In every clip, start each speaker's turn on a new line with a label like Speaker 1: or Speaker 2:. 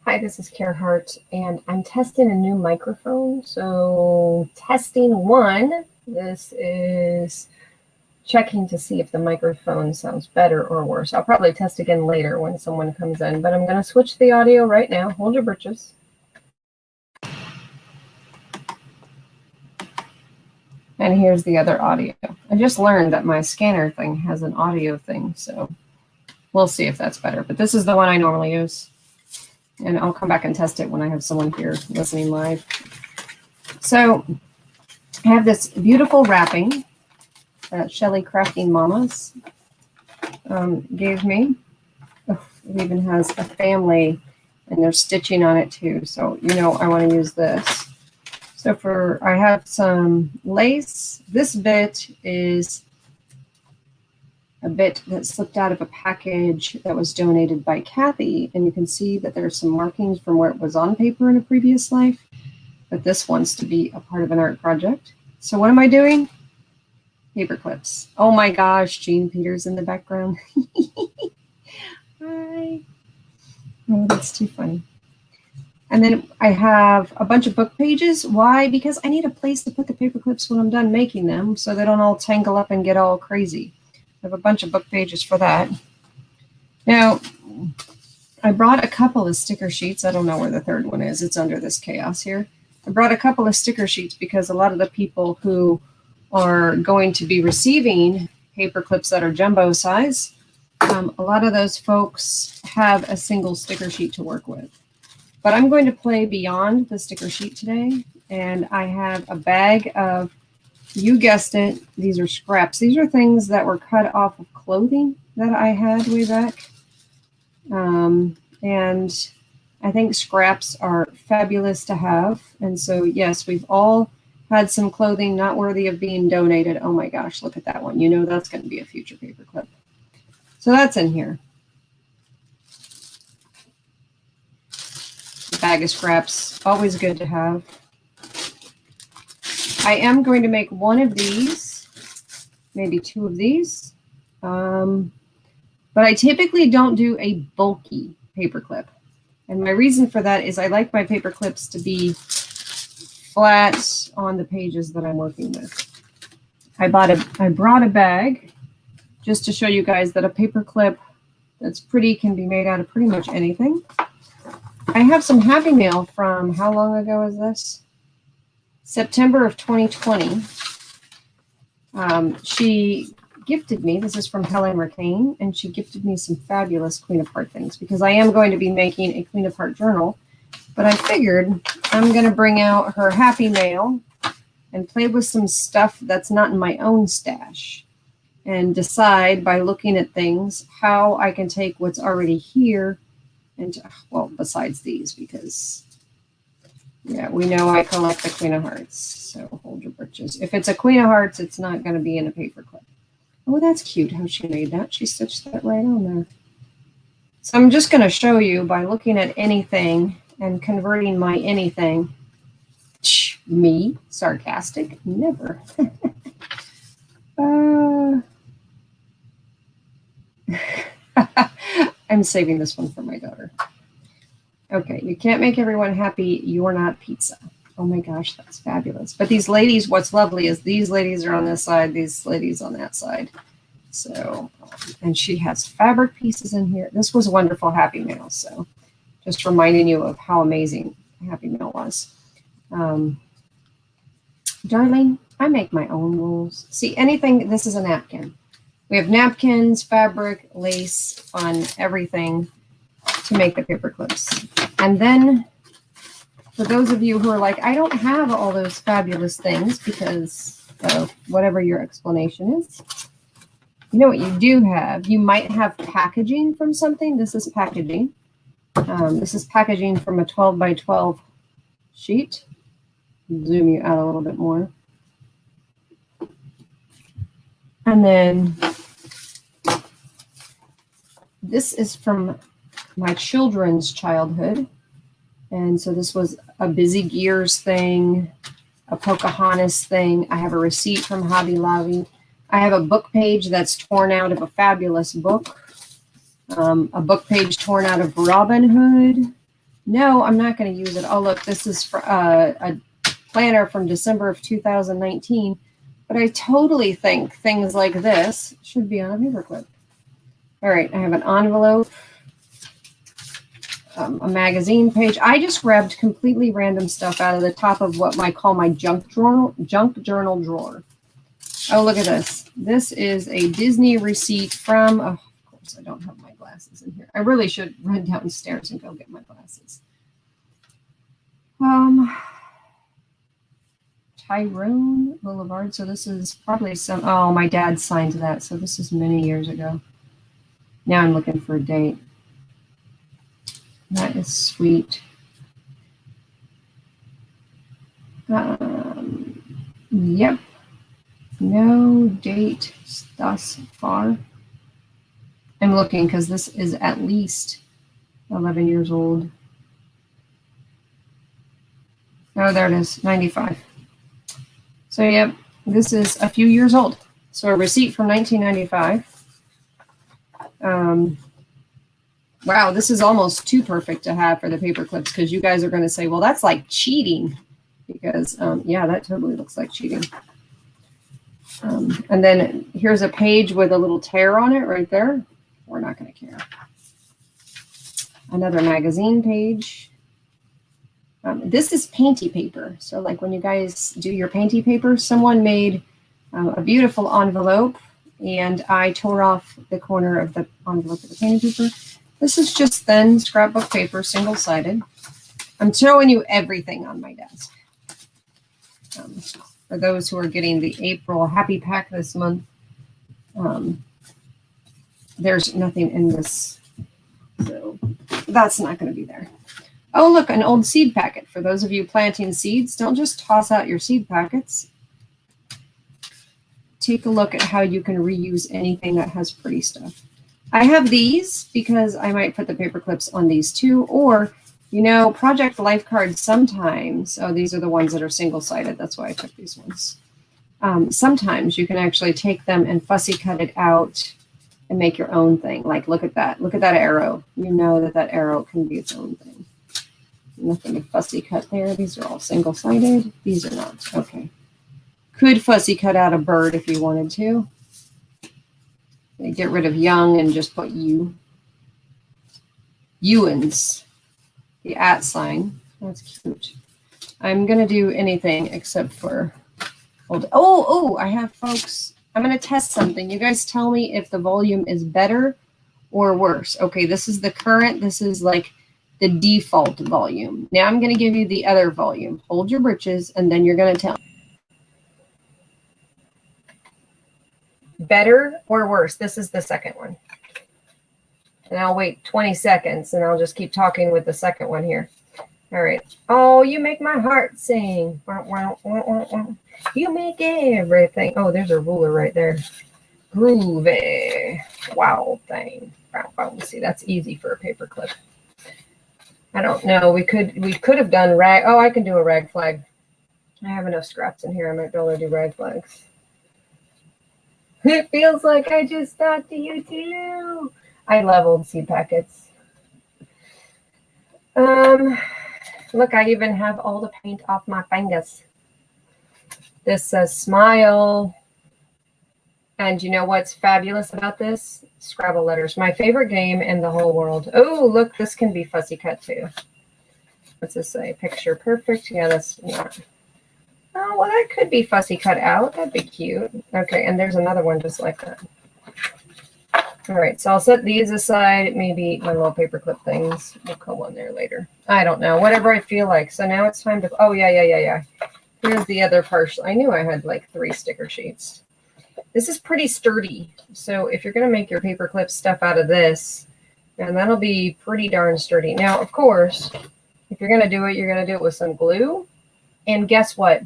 Speaker 1: Hi, this is Gerhart, and I'm testing a new microphone. So testing one, this is checking to see if the microphone sounds better or worse. I'll probably test again later when someone comes in, but I'm going to switch the audio right now. Hold your britches. And here's the other audio. I just learned that my scanner thing has an audio thing, so we'll see if that's better. But this is the one I normally use. And I'll come back and test it when I have someone here listening live. So I have this beautiful wrapping that Shelly Crafting Mamas gave me. Oh, it even has a family, and they're stitching on it too. So you know I want to use this. So I have some lace. This bit is a bit that slipped out of a package that was donated by Kathy, and you can see that there are some markings from where it was on paper in a previous life, but this wants to be a part of an art project. So what am I doing? Paper clips. Oh my gosh, Jean Peters in the background. Hi. Oh, that's too funny. And then I have a bunch of book pages. Why? Because I need a place to put the paper clips when I'm done making them so they don't all tangle up and get all crazy. I have a bunch of book pages for that. Now, I brought a couple of sticker sheets. I don't know where the third one is. It's under this chaos here. I brought a couple of sticker sheets because a lot of the people who are going to be receiving paper clips that are jumbo size, a lot of those folks have a single sticker sheet to work with. But I'm going to play beyond the sticker sheet today, and I have a bag of, you guessed it, these are scraps. These are things that were cut off of clothing that I had way back. And I think scraps are fabulous to have. And so, yes, we've all had some clothing not worthy of being donated. Oh my gosh, look at that one. You know that's going to be a future paper clip. So that's in here. A bag of scraps, always good to have. I am going to make one of these, maybe two of these, but I typically don't do a bulky paper clip. And my reason for that is I like my paper clips to be flat on the pages that I'm working with. I brought a bag just to show you guys that a paper clip that's pretty can be made out of pretty much anything. I have some Happy Mail from, how long ago is this? September of 2020. She gifted me, this is from Helen McCain, and she gifted me some fabulous Queen of Heart things because I am going to be making a Queen of Heart journal, but I figured I'm going to bring out her Happy Mail and play with some stuff that's not in my own stash and decide by looking at things how I can take what's already here and, well, besides these, because yeah, we know I collect the Queen of Hearts, so hold your britches. If it's a Queen of Hearts, it's not going to be in a paper clip. Oh, that's cute how she made that. She stitched that right on there. So I'm just going to show you by looking at anything and converting my anything. Me? Sarcastic? Never. I'm saving this one for my daughter. Okay, you can't make everyone happy. You're not pizza. Oh my gosh, that's fabulous. But these ladies, what's lovely is these ladies are on this side, these ladies on that side. So, and she has fabric pieces in here. This was wonderful Happy Mail. So just reminding you of how amazing Happy Mail was. Darling, I make my own rules. See, anything, this is a napkin. We have napkins, fabric, lace, fun, everything to make the paper clips. And then for those of you who are like, I don't have all those fabulous things because of whatever your explanation is, you know what you do have? You might have packaging from something. This is packaging. This is packaging from a 12 by 12 sheet. Zoom you out a little bit more. And then this is from my children's childhood. And so this was a Busy Gears thing, a Pocahontas thing. I have a receipt from Hobby Lobby. I have a book page that's torn out of a fabulous book. A book page torn out of Robin Hood. No, I'm not going to use it. Oh, look, this is for, a planner from December of 2019. But I totally think things like this should be on a paperclip. All right, I have an envelope, a magazine page. I just grabbed completely random stuff out of the top of what I call my junk journal drawer. Oh, look at this. This is a Disney receipt from, oh, of course, I don't have my glasses in here. I really should run downstairs and go get my glasses. Tyrone Boulevard. So this is probably some, oh, my dad signed that. So this is many years ago. Now I'm looking for a date. That is sweet. Yep. No date thus far. I'm looking because this is at least 11 years old. Oh, there it is, 95. So, yep, this is a few years old. So a receipt from 1995. Wow, this is almost too perfect to have for the paper clips because you guys are going to say, well, that's like cheating. Because, yeah, that totally looks like cheating. And then here's a page with a little tear on it right there. We're not going to care. Another magazine page. This is painty paper. So like when you guys do your painty paper, someone made a beautiful envelope and I tore off the corner of the envelope of the painty paper. This is just thin scrapbook paper, single-sided. I'm showing you everything on my desk. For those who are getting the April Happy Pack this month, there's nothing in this, so that's not going to be there. Oh, look, an old seed packet. For those of you planting seeds, don't just toss out your seed packets. Take a look at how you can reuse anything that has pretty stuff. I have these because I might put the paper clips on these too, or, you know, project life cards sometimes. Oh, these are the ones that are single-sided. That's why I took these ones. Sometimes you can actually take them and fussy cut it out and make your own thing. Like, look at that. Look at that arrow. You know that that arrow can be its own thing. Nothing to fussy cut there. These are all single-sided. These are not. Okay. Could fussy cut out a bird if you wanted to. Get rid of young and just put you. Ewan's. The @ sign. That's cute. I'm going to do anything except for... I have, folks. I'm going to test something. You guys tell me if the volume is better or worse. Okay, this is the current. This is like the default volume. Now I'm going to give you the other volume. Hold your britches, and then you're going to tell me. Better or worse? This is the second one. And I'll wait 20 seconds, and I'll just keep talking with the second one here. All right. Oh, you make my heart sing. You make everything. Oh, there's a ruler right there. Groovy. Wow thing. Wow. See, that's easy for a paper clip. I don't know. We could have done rag. Oh, I can do a rag flag. I have enough scraps in here. I might be able to do rag flags. It feels like I just talked to you too. I love old seed packets. Look, I even have all the paint off my fingers. This says smile. And you know what's fabulous about this? Scrabble letters. My favorite game in the whole world. Oh, look, this can be fussy cut too. What's this say? Picture perfect. Yeah, that's not. Oh, well, that could be fussy cut out. That'd be cute. Okay, and there's another one just like that. All right, so I'll set these aside. Maybe my little paper clip things will go on there later. I don't know. Whatever I feel like. So now it's time to... Oh, yeah. Here's the other partial. I knew I had like 3 sticker sheets. This is pretty sturdy. So if you're going to make your paper clip stuff out of this, and that'll be pretty darn sturdy. Now, of course, if you're going to do it, you're going to do it with some glue. And guess what?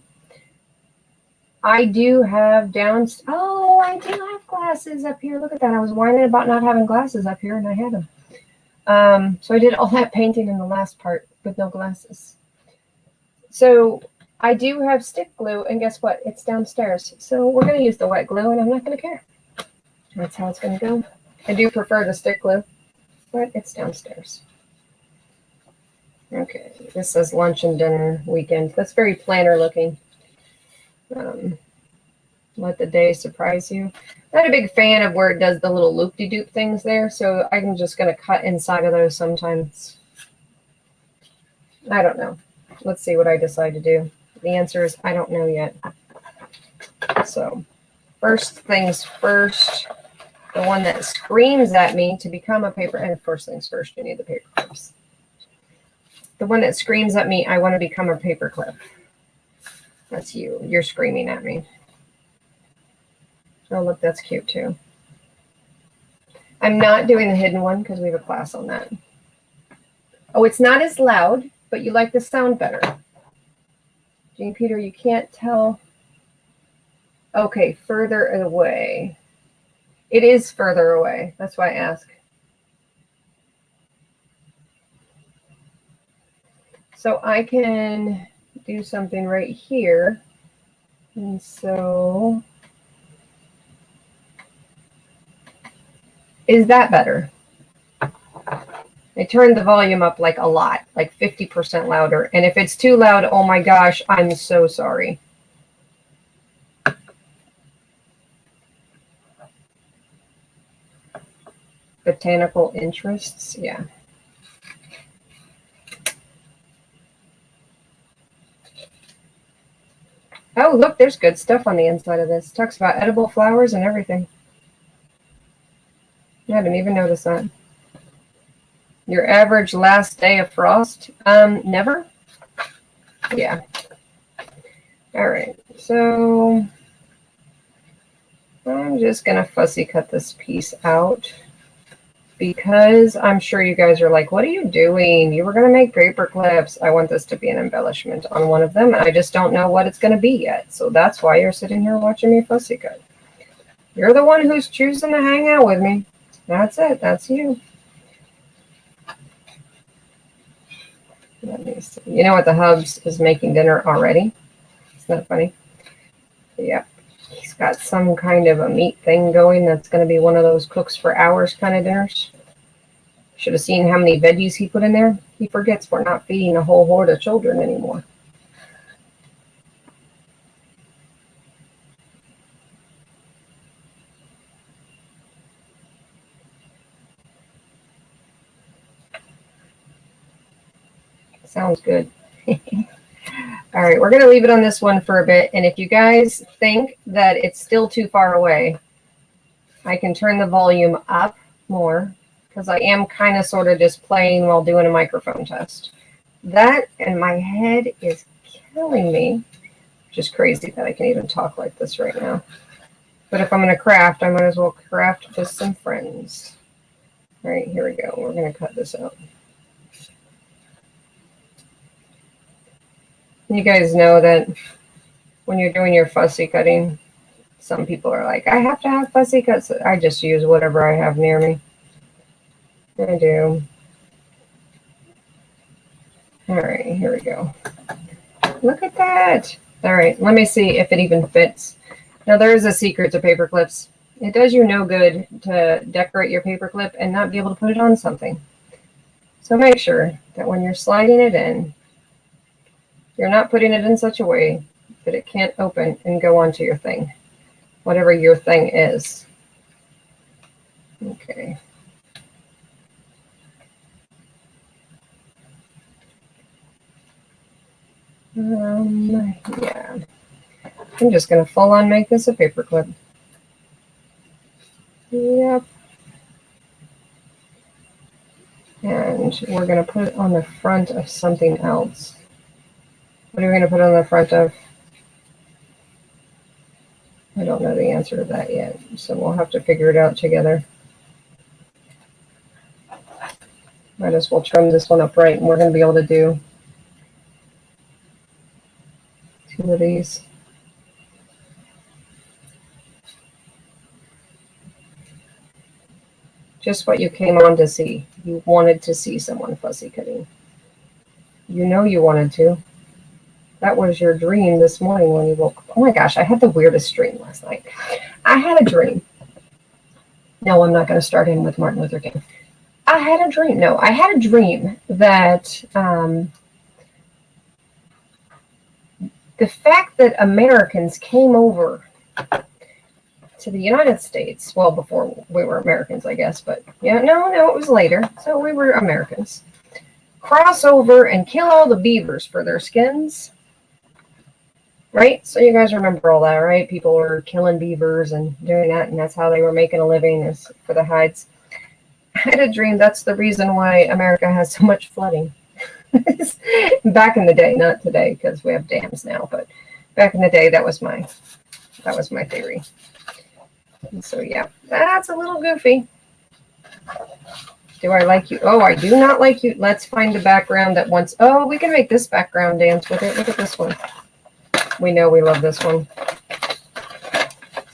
Speaker 1: I do have I do have glasses up here. Look at that. I was whining about not having glasses up here, and I had them. So I did all that painting in the last part with no glasses. So I do have stick glue, and guess what? It's downstairs. So we're going to use the wet glue, and I'm not going to care. That's how it's going to go. I do prefer the stick glue, but it's downstairs. Okay, this says lunch and dinner weekend. That's very planner looking. Let the day surprise you. Not a big fan of where it does the little loop-de-doop things there, so I'm just going to cut inside of those sometimes. I don't know. Let's see what I decide to do. The answer is I don't know yet. So first things first, the one that screams at me to become a paper, and first things first, you need the paper clips. The one that screams at me, I want to become a paper clip. That's you. You're screaming at me. Oh, look, that's cute too. I'm not doing the hidden one because we have a class on that. Oh, it's not as loud, but you like the sound better. Jane Peter, you can't tell. Okay, further away. It is further away. That's why I ask. So I can do something right here. And so, is that better? I turned the volume up like a lot, like 50% louder. And if it's too loud, oh my gosh, I'm so sorry. Botanical interests, yeah. Oh, look, there's good stuff on the inside of this. It talks about edible flowers and everything. I didn't even notice that. Your average last day of frost? Never. Yeah. All right. So I'm just going to fussy cut this piece out because I'm sure you guys are like, what are you doing? You were going to make paper clips. I want this to be an embellishment on one of them. I just don't know what it's going to be yet. So that's why you're sitting here watching me fussy cut. You're the one who's choosing to hang out with me. That's it. That's you. You know what? The Hubs is making dinner already. Isn't that funny? Yep. He's got some kind of a meat thing going that's going to be one of those cooks for hours kind of dinners. Should have seen how many veggies he put in there. He forgets we're not feeding a whole horde of children anymore. Sounds good. All right, we're going to leave it on this one for a bit. And if you guys think that it's still too far away, I can turn the volume up more because I am kind of sort of just playing while doing a microphone test. That and my head is killing me. Just crazy that I can even talk like this right now. But if I'm going to craft, I might as well craft with some friends. All right, here we go. We're going to cut this out. You guys know that when you're doing your fussy cutting, some people are like, I have to have fussy cuts. I just use whatever I have near me. I do. All right, here we go. Look at that. All right, let me see if it even fits. Now, there is a secret to paper clips. It does you no good to decorate your paper clip and not be able to put it on something. So make sure that when you're sliding it in, you're not putting it in such a way that it can't open and go onto your thing, whatever your thing is. Okay. Yeah. I'm just going to full on make this a paper clip. Yep. And we're going to put it on the front of something else. What are we going to put on the front of? I don't know the answer to that yet, so we'll have to figure it out together. Might as well trim this one up right, and we're going to be able to do 2 of these. Just what you came on to see. You wanted to see someone fussy cutting. You know you wanted to. That was your dream this morning when you woke up. Oh my gosh, I had the weirdest dream last night. I had a dream. No, I'm not going to start in with Martin Luther King. I had a dream. No, I had a dream that the fact that Americans came over to the United States, well, before we were Americans, I guess, but yeah, no, it was later. So we were Americans. Cross over and kill all the beavers for their skins. Right? So you guys remember all that, right? People were killing beavers and doing that, and that's how they were making a living, is for the hides. I had a dream that's the reason why America has so much flooding. Back in the day, not today, because we have dams now, but back in the day, that was my theory. And so yeah, that's a little goofy. Do I like you? Oh, I do not like you. Let's find the background that wants. Oh, we can make this background dance with it. Look at this one. We know we love this one.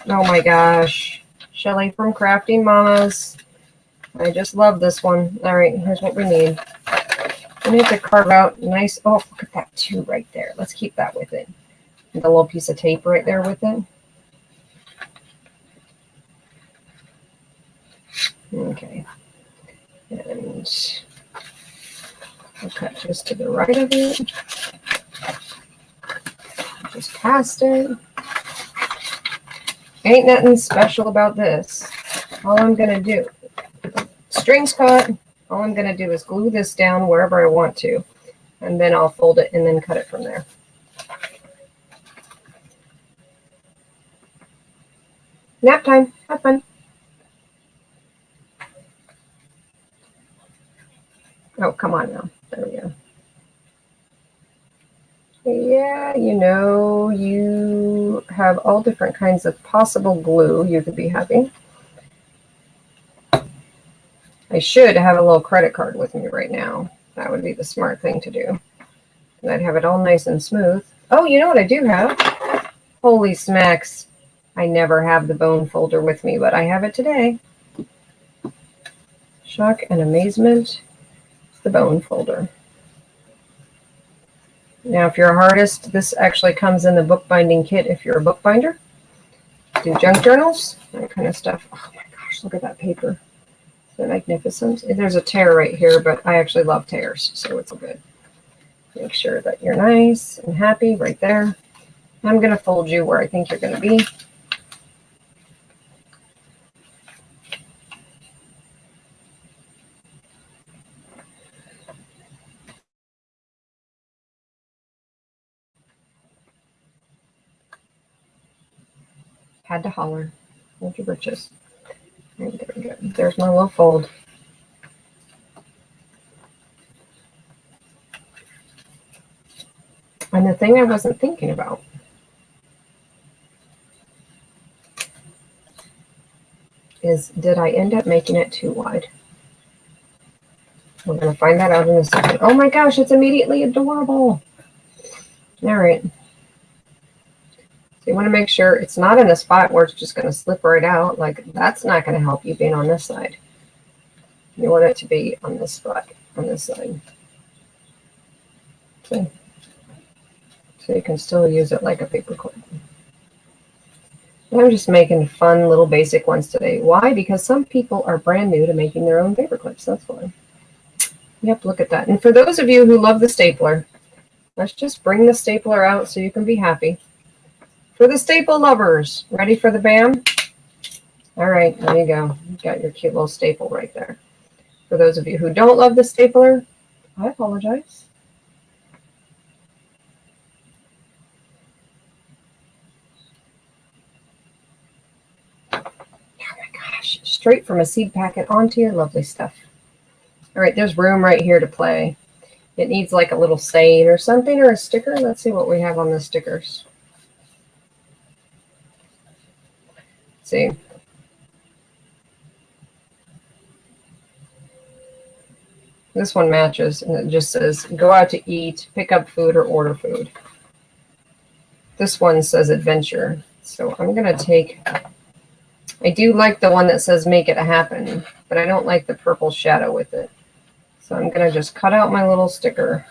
Speaker 1: Oh my gosh. Shelly from Crafting Mamas. I just love this one. All right, here's what we need. We need to carve out nice. Oh, look at that too right there. Let's keep that with it. And the little piece of tape right there with it. Okay. And I'll cut just to the right of it. Just cast it. Ain't nothing special about this. All I'm going to do, strings cut, all I'm going to do is glue this down wherever I want to. And then I'll fold it and then cut it from there. Nap time. Have fun. Oh, come on now. There we go. Yeah, you know, you have all different kinds of possible glue you could be having. I should have a little credit card with me right now. That would be the smart thing to do. And I'd have it all nice and smooth. Oh, you know what I do have? Holy smacks. I never have the bone folder with me, but I have it today. Shock and amazement. It's the bone folder. Now, if you're a artist, this actually comes in the bookbinding kit if you're a bookbinder. Do junk journals, that kind of stuff. Oh my gosh, look at that paper. They're magnificent. There's a tear right here, but I actually love tears, so it's all good. Make sure that you're nice and happy right there. I'm going to fold you where I think you're going to be. Had to holler. Hold your britches. There we go. There's my little fold. And the thing I wasn't thinking about is, did I end up making it too wide? We're going to find that out in a second. Oh my gosh, it's immediately adorable. All right. So you want to make sure it's not in a spot where it's just going to slip right out. Like, that's not going to help you being on this side. You want it to be on this spot, on this side. Okay. So you can still use it like a paper clip. I'm just making fun little basic ones today. Why? Because some people are brand new to making their own paper clips. That's why. Yep, look at that. And for those of you who love the stapler, let's just bring the stapler out so you can be happy. For the staple lovers, ready for the BAM? All right, there you go. You've got your cute little staple right there. For those of you who don't love the stapler, I apologize. Straight from a seed packet onto your lovely stuff. All right, there's room right here to play. It needs like a little saying or something, or a sticker. Let's see what we have on the stickers. Let's see. This one matches, and it just says, go out to eat, pick up food, or order food. This one says adventure. So I'm going to take... I do like the one that says make it happen, but I don't like the purple shadow with it. So I'm going to just cut out my little sticker.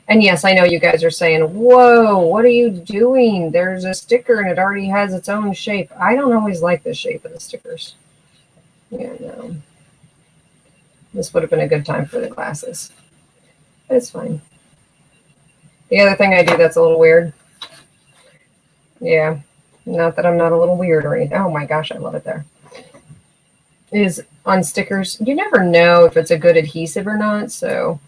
Speaker 1: And yes, I know you guys are saying, whoa, what are you doing? There's a sticker and it already has its own shape. I don't always like the shape of the stickers. Yeah, no. This would have been a good time for the glasses. But it's fine. The other thing I do that's a little weird. Yeah, not that I'm not a little weird or anything. Oh my gosh, I love it there. Is on stickers, you never know if it's a good adhesive or not, so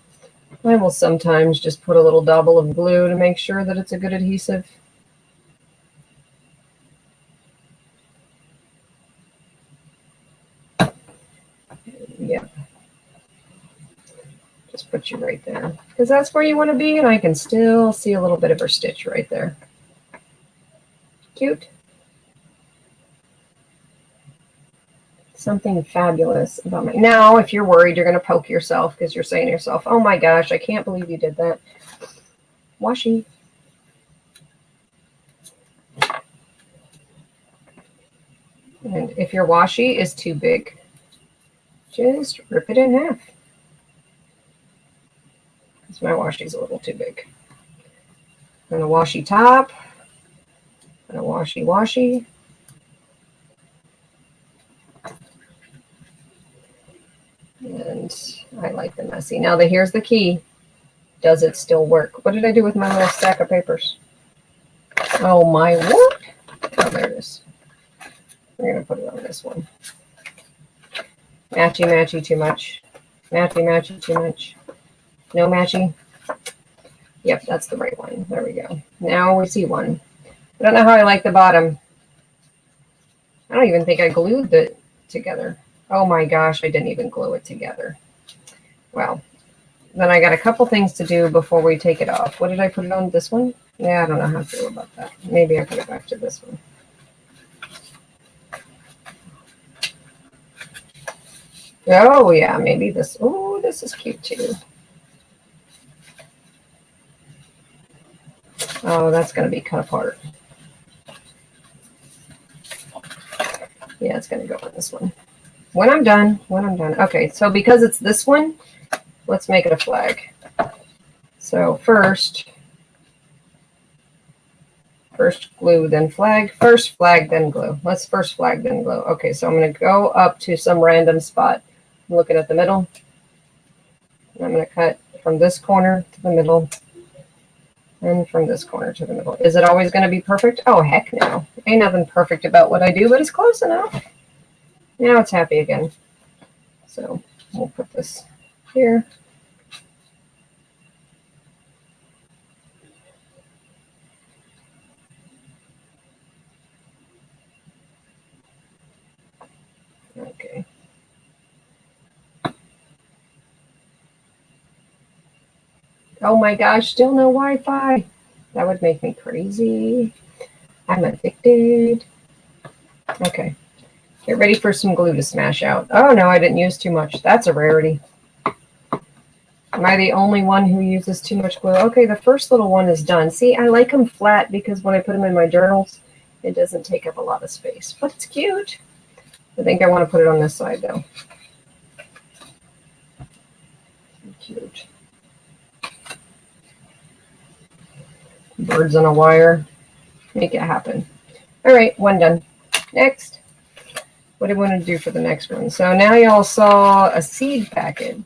Speaker 1: I will sometimes just put a little dabble of glue to make sure that it's a good adhesive. Yeah. Just put you right there, because that's where you want to be, and I can still see a little bit of her stitch right there. Cute. Something fabulous about my... Now, if you're worried, you're going to poke yourself because you're saying to yourself, oh my gosh, I can't believe you did that. Washi. And if your washi is too big, just rip it in half. Because my washi's a little too big. And a washi top. And a washi. And I like the messy. Now, here's the key. Does it still work? What did I do with my little stack of papers? Oh, my word. Oh, there it is. We're going to put it on this one. Matchy, matchy, too much. Matchy, matchy, too much. No matchy. Yep, that's the right one. There we go. Now we see one. I don't know how I like the bottom. I don't even think I glued it together. Oh my gosh, I didn't even glue it together. Well, then I got a couple things to do before we take it off. What did I put it on? This one? Yeah, I don't know how to feel about that. Maybe I put it back to this one. Oh yeah, maybe this. Oh, this is cute too. Oh, that's going to be cut apart. Yeah, it's going to go on this one. When I'm done. Okay, so because it's this one, let's make it a flag. So first glue, then flag. First flag, then glue. Let's first flag, then glue. Okay, so I'm going to go up to some random spot. I'm looking at the middle. And I'm going to cut from this corner to the middle. And from this corner to the middle. Is it always going to be perfect? Oh, heck no. Ain't nothing perfect about what I do, but it's close enough. Now it's happy again. So we'll put this here. Okay. Oh my gosh, still no Wi-Fi. That would make me crazy. I'm addicted. Okay. Get ready for some glue to smash out. Oh no, I didn't use too much. That's a rarity. Am I the only one who uses too much glue? Okay, the first little one is done. See, I like them flat because when I put them in my journals, it doesn't take up a lot of space. But it's cute. I think I want to put it on this side though. Cute. Birds on a wire. Make it happen. All right, one done. Next. What do we want to do for the next one? So now y'all saw a seed packet.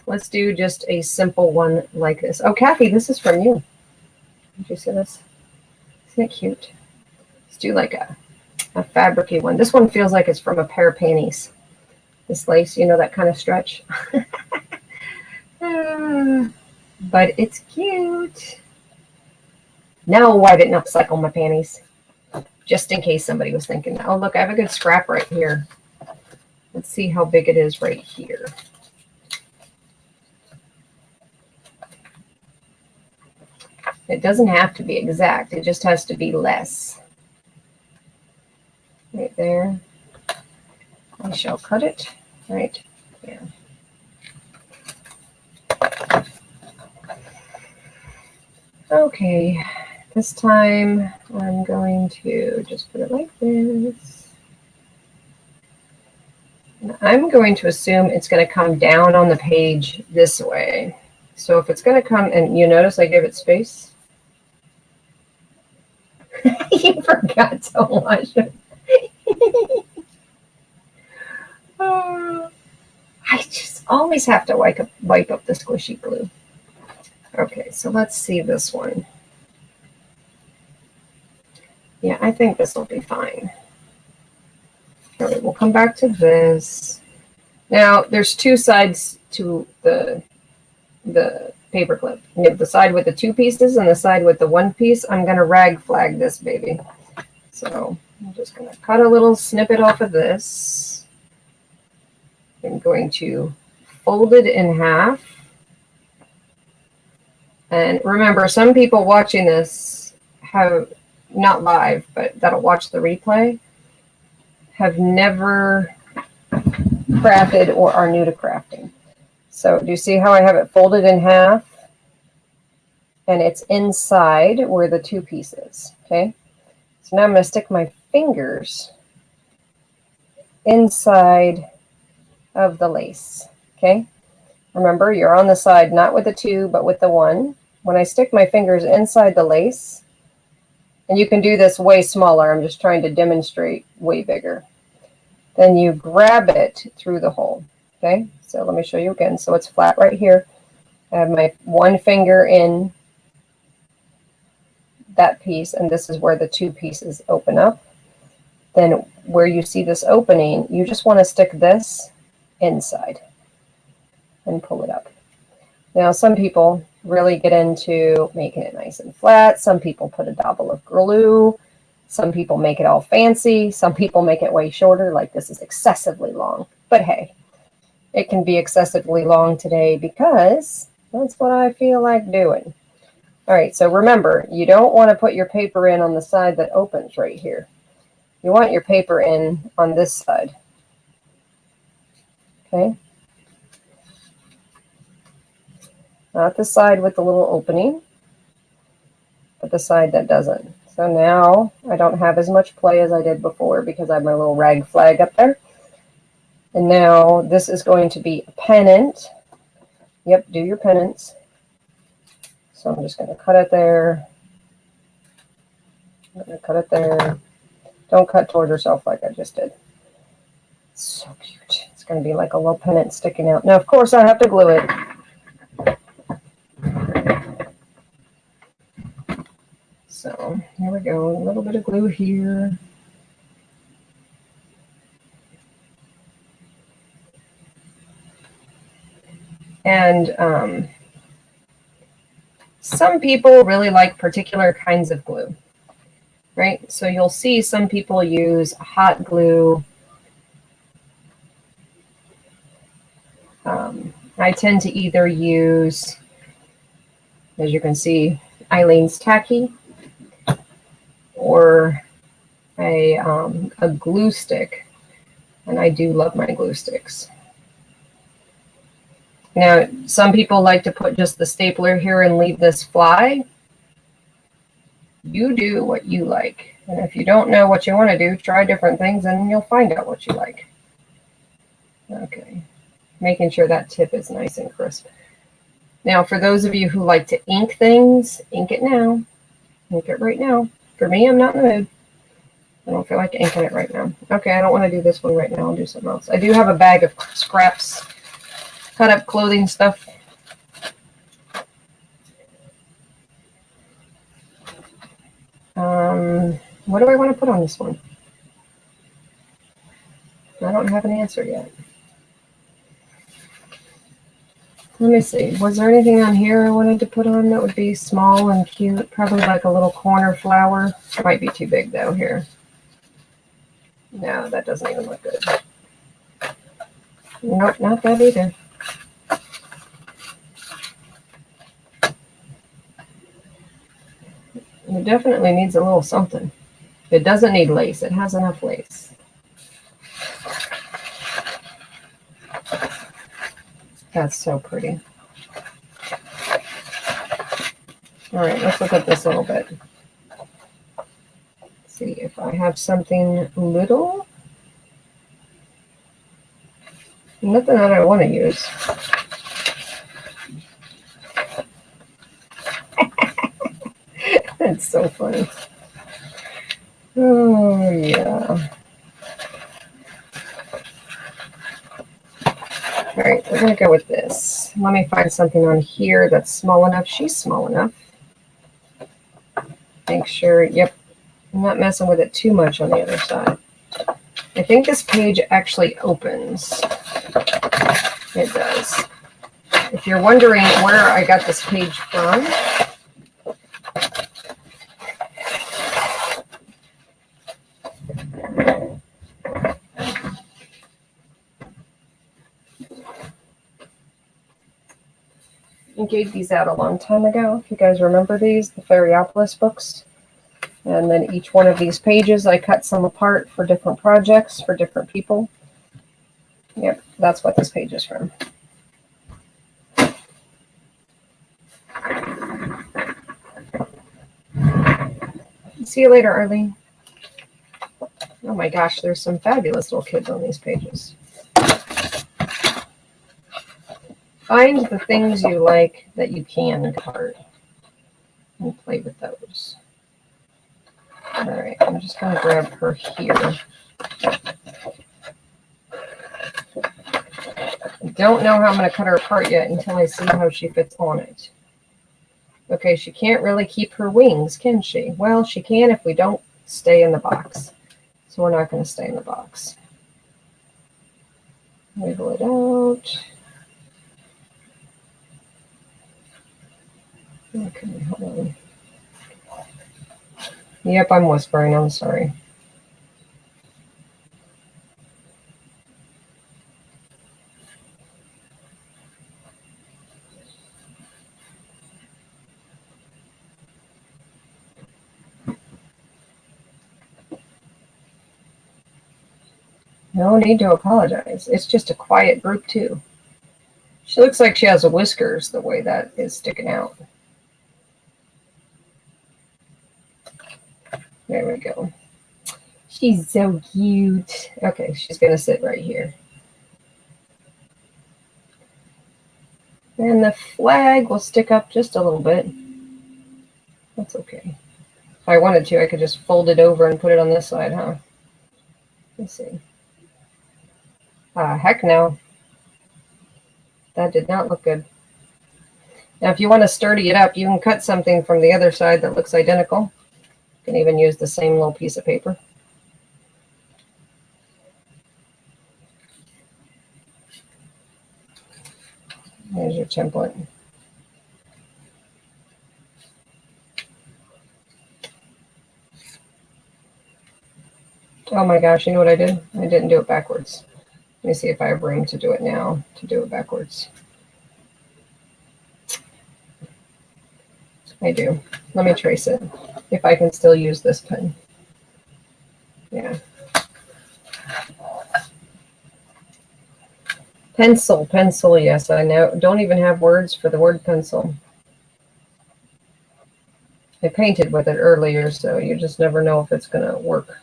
Speaker 1: Let's do just a simple one like this. Oh, Kathy, this is from you. Did you see this? Isn't it cute? Let's do like a fabric-y one. This one feels like it's from a pair of panties. This lace, you know, that kind of stretch. But it's cute. No, I didn't upcycle my panties. Just in case somebody was thinking, oh, look, I have a good scrap right here. Let's see how big it is right here. It doesn't have to be exact. It just has to be less. Right there. I shall cut it. Right. Yeah. Okay. This time I'm going to just put it like this. And I'm going to assume it's going to come down on the page this way. So if it's going to come, and you notice I gave it space. You forgot to wash it. I just always have to wipe up the squishy glue. Okay, so let's see this one. Yeah, I think this will be fine. All right, we'll come back to this. Now, there's two sides to the paper clip. You have the side with the two pieces and the side with the one piece. I'm going to rag flag this baby. So I'm just going to cut a little snippet off of this. I'm going to fold it in half. And remember, some people watching this have, not live, but that'll watch the replay, have never crafted or are new to crafting. So do you see how I have it folded in half? And it's inside where the two pieces, okay? So now I'm going to stick my fingers inside of the lace, okay? Remember, you're on the side not with the two, but with the one. When I stick my fingers inside the lace, and you can do this way smaller, I'm just trying to demonstrate way bigger. Then you grab it through the hole, okay? So let me show you again. So it's flat right here. I have my one finger in that piece, and this is where the two pieces open up. Then where you see this opening, you just want to stick this inside and pull it up. Now, some people really get into making it nice and flat. Some people put a dabble of glue. Some people make it all fancy. Some people make it way shorter, like this is excessively long. But hey, it can be excessively long today because that's what I feel like doing. All right, so remember, you don't want to put your paper in on the side that opens right here. You want your paper in on this side. Okay? Not the side with the little opening, but the side that doesn't. So now I don't have as much play as I did before because I have my little rag flag up there. And now this is going to be a pennant. Yep, do your pennants. So I'm just going to cut it there. I'm going to cut it there. Don't cut toward yourself like I just did. It's so cute. It's going to be like a little pennant sticking out. Now, of course, I have to glue it. So here we go. A little bit of glue here. And some people really like particular kinds of glue, right? So you'll see some people use hot glue. I tend to either use, as you can see, Eileen's Tacky or a glue stick. And I do love my glue sticks. Now, some people like to put just the stapler here and leave this fly. You do what you like. And if you don't know what you want to do, try different things and you'll find out what you like. Okay, making sure that tip is nice and crisp. Now, for those of you who like to ink things, ink it now. Ink it right now. For me, I'm not in the mood. I don't feel like inking it right now. Okay, I don't want to do this one right now. I'll do something else. I do have a bag of scraps. Cut up clothing stuff. What do I want to put on this one? I don't have an answer yet. Let me see. Was there anything on here I wanted to put on that would be small and cute? Probably like a little corner flower. Might be too big though here. No, that doesn't even look good. Nope, not that either. It definitely needs a little something. It doesn't need lace. It has enough lace. That's so pretty. All right, let's look at this a little bit. Let's see if I have something little. Nothing that I want to use. That's so funny. Oh, yeah. All right, we're going to go with this. Let me find something on here that's small enough. She's small enough. Make sure, yep, I'm not messing with it too much on the other side. I think this page actually opens. It does. If you're wondering where I got this page from, I gave these out a long time ago. If you guys remember these, the Fairyopolis books. And then each one of these pages, I cut some apart for different projects, for different people. Yep, that's what this page is from. See you later, Arlene. Oh my gosh, there's some fabulous little kids on these pages. Find the things you like that you can card and play with those. All right, I'm just going to grab her here. I don't know how I'm going to cut her apart yet until I see how she fits on it. Okay, she can't really keep her wings, can she? Well, she can if we don't stay in the box. So we're not going to stay in the box. Wiggle it out. Okay, hold on. Yep, I'm whispering. I'm sorry. No need to apologize. It's just a quiet group, too. She looks like she has whiskers the way that is sticking out. There we go. She's so cute. Okay, she's going to sit right here. And the flag will stick up just a little bit. That's okay. If I wanted to, I could just fold it over and put it on this side, huh? Let's see. Heck no. That did not look good. Now, if you want to sturdy it up, you can cut something from the other side that looks identical. You can even use the same little piece of paper. There's your template. Oh my gosh, you know what I did? I didn't do it backwards. Let me see if I have room to do it now, to do it backwards. I do. Let me trace it, if I can still use this pen. Yeah. Pencil, pencil, yes, I know. Don't even have words for the word pencil. I painted with it earlier, so you just never know if it's going to work.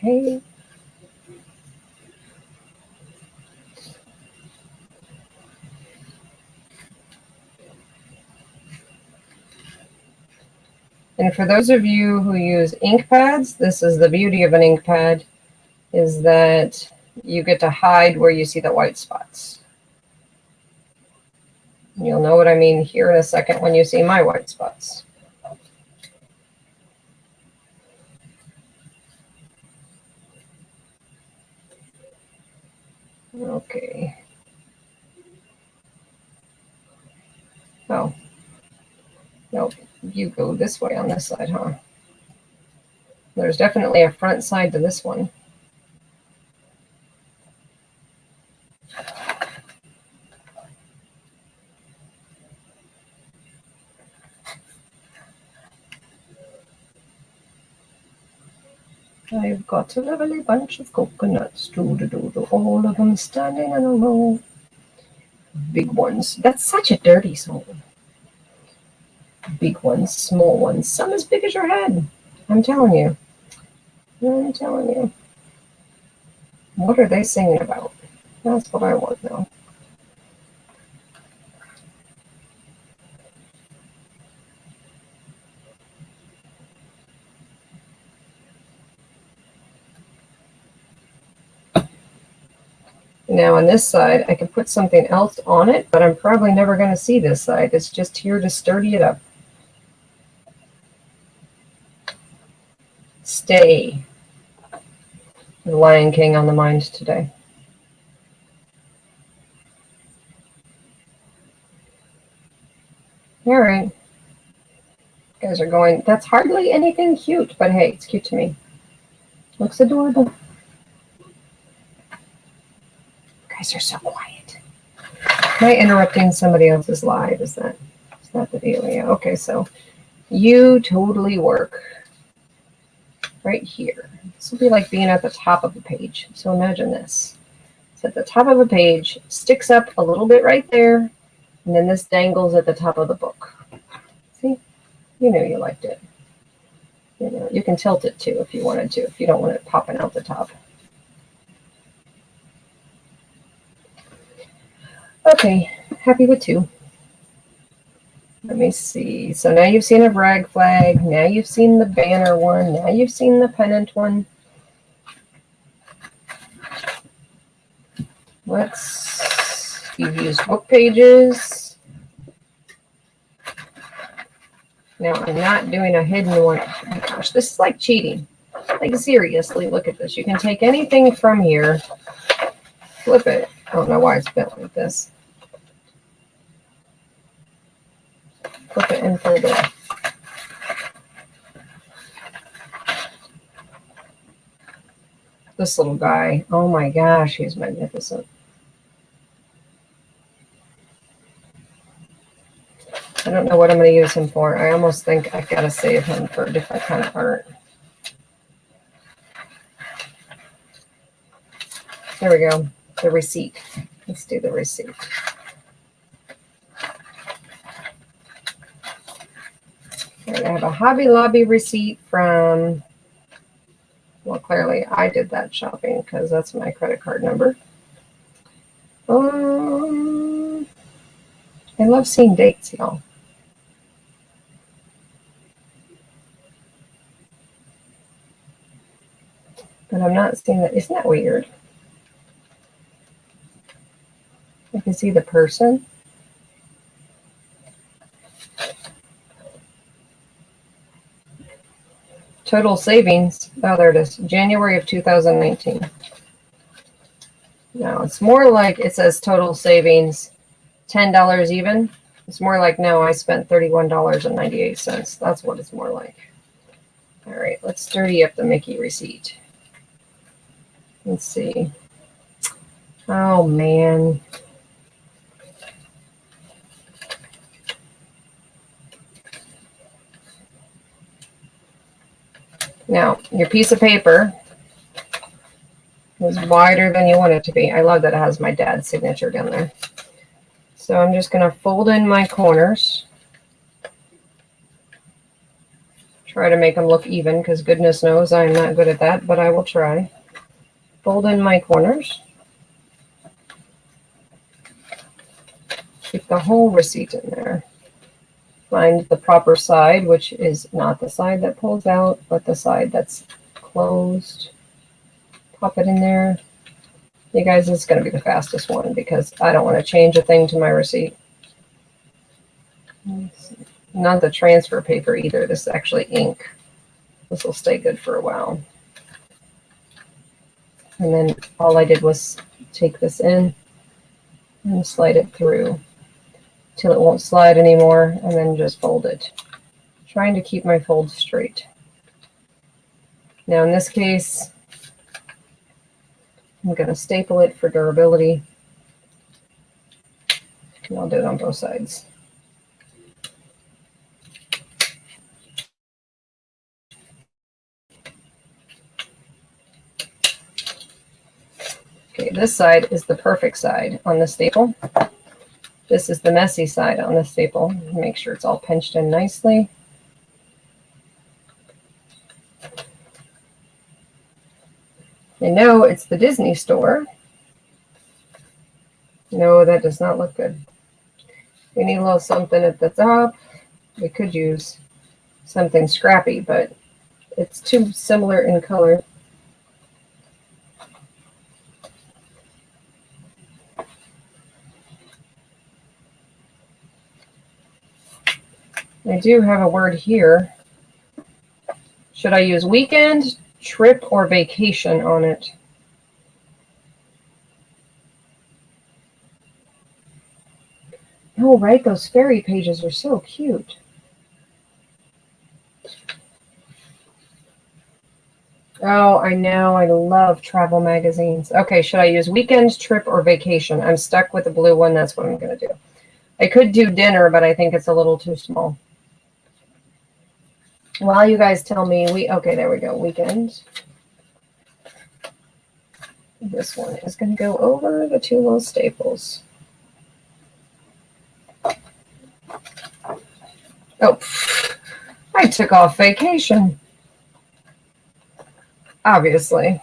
Speaker 1: Okay. And for those of you who use ink pads, this is the beauty of an ink pad, is that you get to hide where you see the white spots. You'll know what I mean here in a second when you see my white spots. Okay. Oh. Nope. You go this way on this side, huh? There's definitely a front side to this one. I've got a lovely bunch of coconuts, doo-doo-doo-doo, all of them standing in a row. Big ones. That's such a dirty song. Big ones, small ones, some as big as your head. I'm telling you. I'm telling you. What are they singing about? That's what I want to know. Now on this side, I can put something else on it, but I'm probably never going to see this side. It's just here to sturdy it up. Stay. The Lion King on the mind today. All right. You guys are going, that's hardly anything cute, but hey, it's cute to me. Looks adorable. You guys are so quiet. Am I interrupting somebody else's live? Is that the deal? Yeah. Okay, so you totally work right here. This will be like being at the top of the page. So imagine this. It's at the top of a page, sticks up a little bit right there, and then this dangles at the top of the book. See? You know you liked it. You know, you can tilt it too if you wanted to, if you don't want it popping out the top. Okay, happy with 2. Let me see. So now you've seen a brag flag. Now you've seen the banner one. Now you've seen the pennant one. You've used book pages. Now I'm not doing a hidden one. Oh my gosh, this is like cheating. Like seriously, look at this. You can take anything from here, flip it. I don't know why it's bent like this. Flip it and fold it. This little guy, oh my gosh, he's magnificent. I don't know what I'm going to use him for. I almost think I've got to save him for a different kind of art. There we go. The receipt. Let's do the receipt. All right, I have a Hobby Lobby receipt from, well, clearly I did that shopping because that's my credit card number. I love seeing dates, y'all. But I'm not seeing that. Isn't that weird? I can see the person. Total savings. Oh, there it is. January of 2019. No, it's more like it says total savings $10 even. It's more like, no, I spent $31.98. That's what it's more like. All right, let's dirty up the Mickey receipt. Let's see. Oh, man. Now, your piece of paper is wider than you want it to be. I love that it has my dad's signature down there. So I'm just going to fold in my corners. Try to make them look even because goodness knows I'm not good at that, but I will try. Fold in my corners. Keep the whole receipt in there. Find the proper side, which is not the side that pulls out, but the side that's closed. Pop it in there. You guys, this is going to be the fastest one because I don't want to change a thing to my receipt. Not the transfer paper either. This is actually ink. This will stay good for a while. And then all I did was take this in and slide it through till it won't slide anymore, and then just fold it. Trying to keep my folds straight. Now in this case, I'm going to staple it for durability. And I'll do it on both sides. Okay, this side is the perfect side on the staple. This is the messy side on the staple. Make sure it's all pinched in nicely. And know it's the Disney store. No, that does not look good. We need a little something at the top. We could use something scrappy, but it's too similar in color. I do have a word here. Should I use weekend, trip, or vacation on it? Oh, right, those fairy pages are so cute. Oh, I know, I love travel magazines. Okay, should I use weekend, trip, or vacation? I'm stuck with the blue one, that's what I'm going to do. I could do dinner, but I think it's a little too small. While you guys tell me, okay, there we go, weekend. This one is going to go over the two little staples. Oh, I took off vacation. Obviously.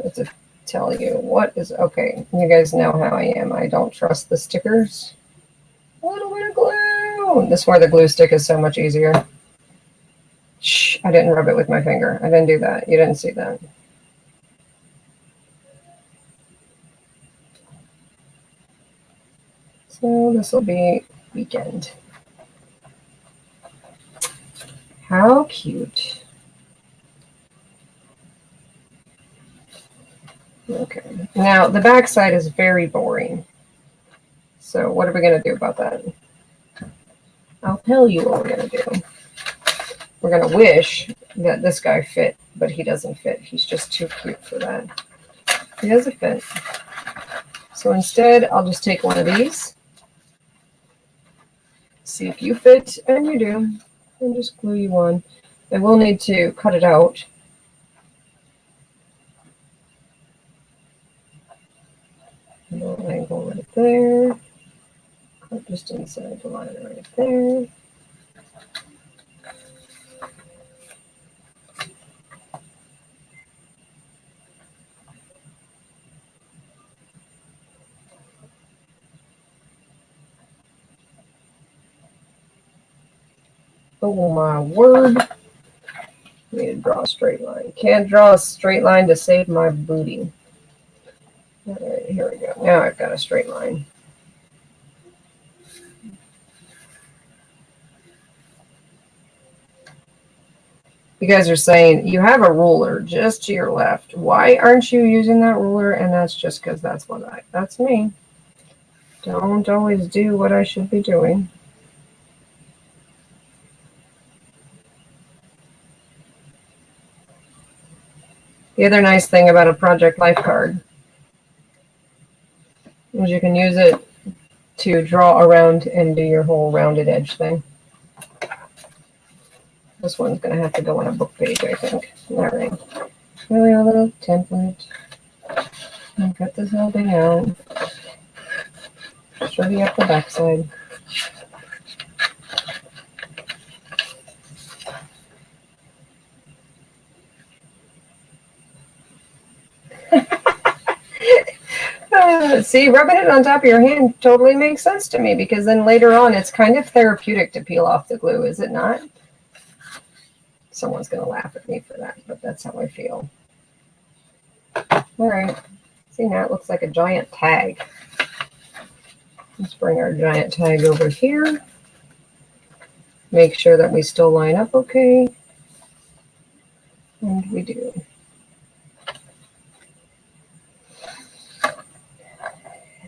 Speaker 1: Let's tell you what is, okay, you guys know how I am. I don't trust the stickers. A little bit of glue. This is where the glue stick is so much easier. Shh, I didn't rub it with my finger. I didn't do that. You didn't see that. So this will be weekend. How cute. Okay, now the back side is very boring. So what are we going to do about that? I'll tell you what we're going to do. We're going to wish that this guy fit, but he doesn't fit. He's just too cute for that. He doesn't fit. So instead, I'll just take one of these. See if you fit, and you do. And just glue you on. I will need to cut it out. A little angle right there. Cut just inside the line right there. Oh my word. I need to draw a straight line. Can't draw a straight line to save my booty. All right, here we go. Now I've got a straight line. You guys are saying you have a ruler just to your left. Why aren't you using that ruler? And that's just because that's me. Don't always do what I should be doing. The other nice thing about a Project Life card is you can use it to draw around and do your whole rounded edge thing. This one's going to have to go on a book page, I think. All right. Really a little template. I'll cut this whole thing out. Shorty up the backside. See, rubbing it on top of your hand totally makes sense to me, because then later on it's kind of therapeutic to peel off the glue, is it not? Someone's going to laugh at me for that, but that's how I feel. All right. See, now it looks like a giant tag. Let's bring our giant tag over here. Make sure that we still line up okay. And we do.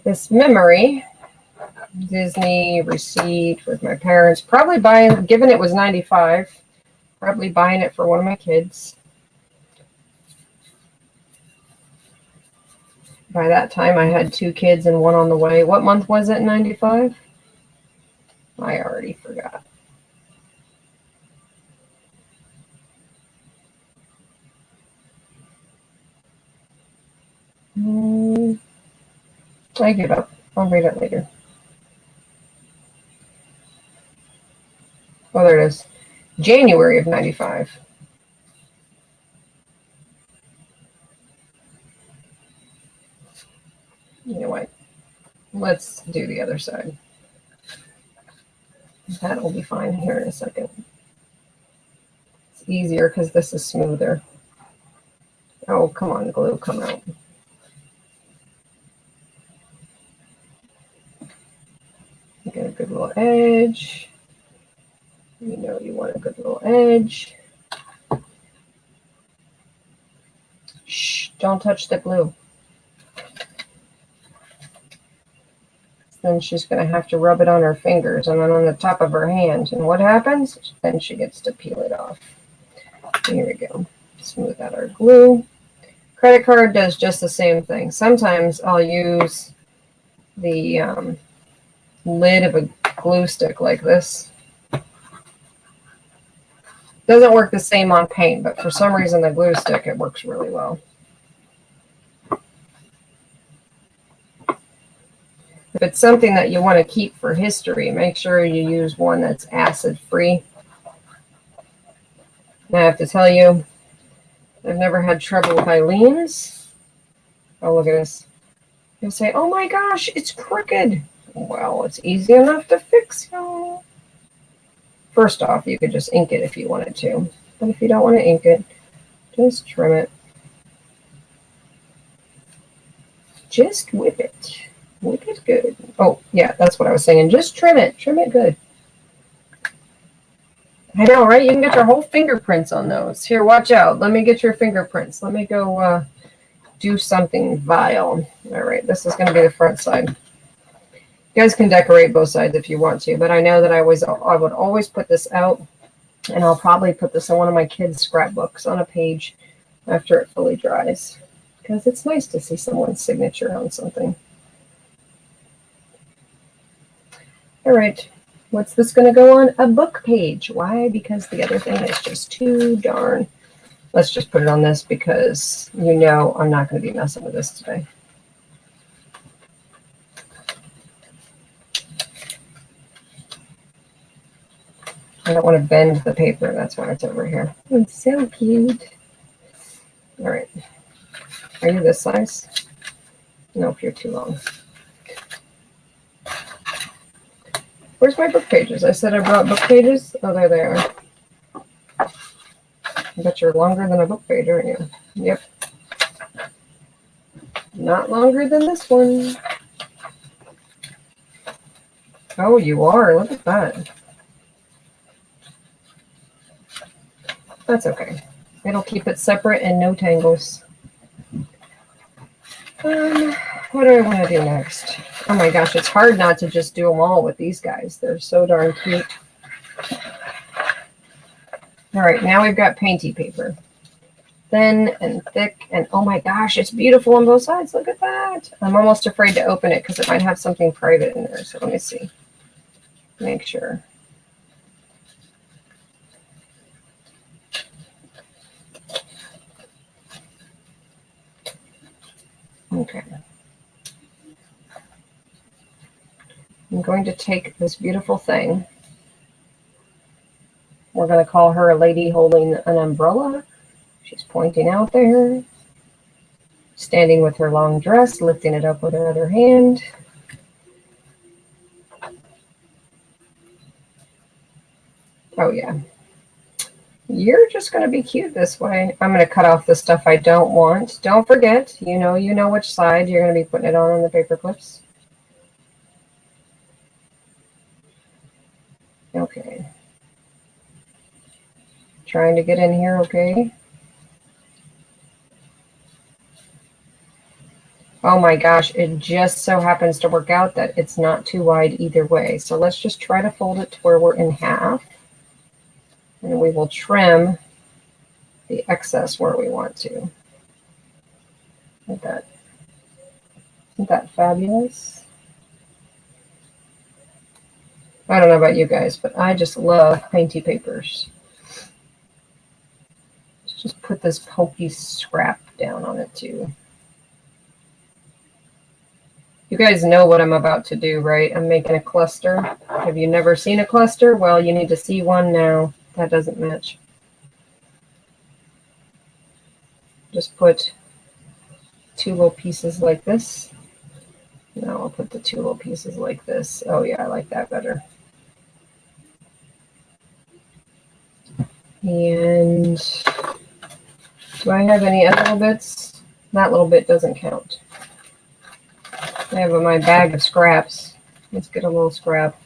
Speaker 1: This memory, Disney receipt with my parents, probably buying, given it was 95, probably buying it for one of my kids. By that time, I had 2 kids and 1 on the way. What month was it in 95? I already forgot. I give up. I'll read it later. Oh, there it is. January of 95. You know what? Let's do the other side. That will be fine here in a second. It's easier because this is smoother. Oh, come on, glue, come out. Get a good little edge. You know you want a good little edge. Shh, don't touch the glue. Then she's going to have to rub it on her fingers and then on the top of her hand. And what happens? Then she gets to peel it off. Here we go. Smooth out our glue. Credit card does just the same thing. Sometimes I'll use the lid of a glue stick like this. Doesn't work the same on paint, but for some reason the glue stick, it works really well. If it's something that you want to keep for history, make sure you use one that's acid-free. I have to tell you, I've never had trouble with Eileen's. Oh, look at this. You'll say, oh my gosh, it's crooked. Well, it's easy enough to fix, y'all. First off, you could just ink it if you wanted to. But if you don't want to ink it, just trim it. Just whip it. Whip it good. Oh, yeah, that's what I was saying. Just trim it. Trim it good. I know, right? You can get your whole fingerprints on those. Here, watch out. Let me get your fingerprints. Let me go do something vile. All right, this is going to be the front side. You guys can decorate both sides if you want to, but I know that I would always put this out, and I'll probably put this in one of my kids' scrapbooks on a page after it fully dries, because it's nice to see someone's signature on something. All right, what's this going to go on? A book page. Why? Because the other thing is just too darn. Let's just put it on this because you know I'm not going to be messing with this today. I don't want to bend the paper. That's why it's over here. It's so cute. All right. Are you this size? Nope, you're too long. Where's my book pages? I said I brought book pages. Oh, there they are. I bet you're longer than a book page, aren't you? Yep. Not longer than this one. Oh, you are. Look at that. That's okay. It'll keep it separate and no tangles. What do I want to do next? Oh my gosh, it's hard not to just do them all with these guys. They're so darn cute. All right, now we've got painty paper. Thin and thick, and oh my gosh, it's beautiful on both sides. Look at that. I'm almost afraid to open it because it might have something private in there. So let me see. Make sure. Okay. I'm going to take this beautiful thing. We're going to call her a lady holding an umbrella. She's pointing out there. Standing with her long dress, lifting it up with her other hand. Oh, yeah. You're just going to be cute this way. I'm going to cut off the stuff I don't want. Don't forget, you know which side you're going to be putting it on the paper clips. Okay. Trying to get in here, okay? Oh my gosh, it just so happens to work out that it's not too wide either way. So let's just try to fold it to where we're in half. And we will trim the excess where we want to. Like that. Isn't that fabulous? I don't know about you guys, but I just love painty papers. Let's just put this pokey scrap down on it too. You guys know what I'm about to do, right? I'm making a cluster. Have you never seen a cluster? Well, you need to see one now. That doesn't match. Just put two little pieces like this. Now I'll put the two little pieces like this. Oh yeah, I like that better. And do I have any other little bits? That little bit doesn't count. I have my bag of scraps. Let's get a little scrap.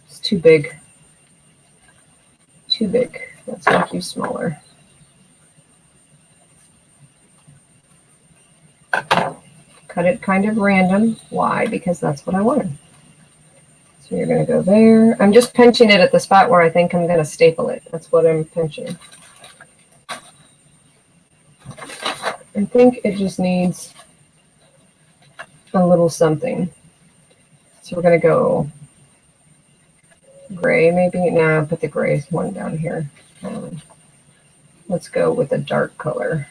Speaker 1: It's too big. Too big. Let's make you smaller. Cut it kind of random. Why? Because that's what I wanted. So you're going to go there. I'm just pinching it at the spot where I think I'm going to staple it. That's what I'm pinching. I think it just needs a little something. So we're going to go gray maybe. Nah, put the gray one down here. Let's go with a dark color.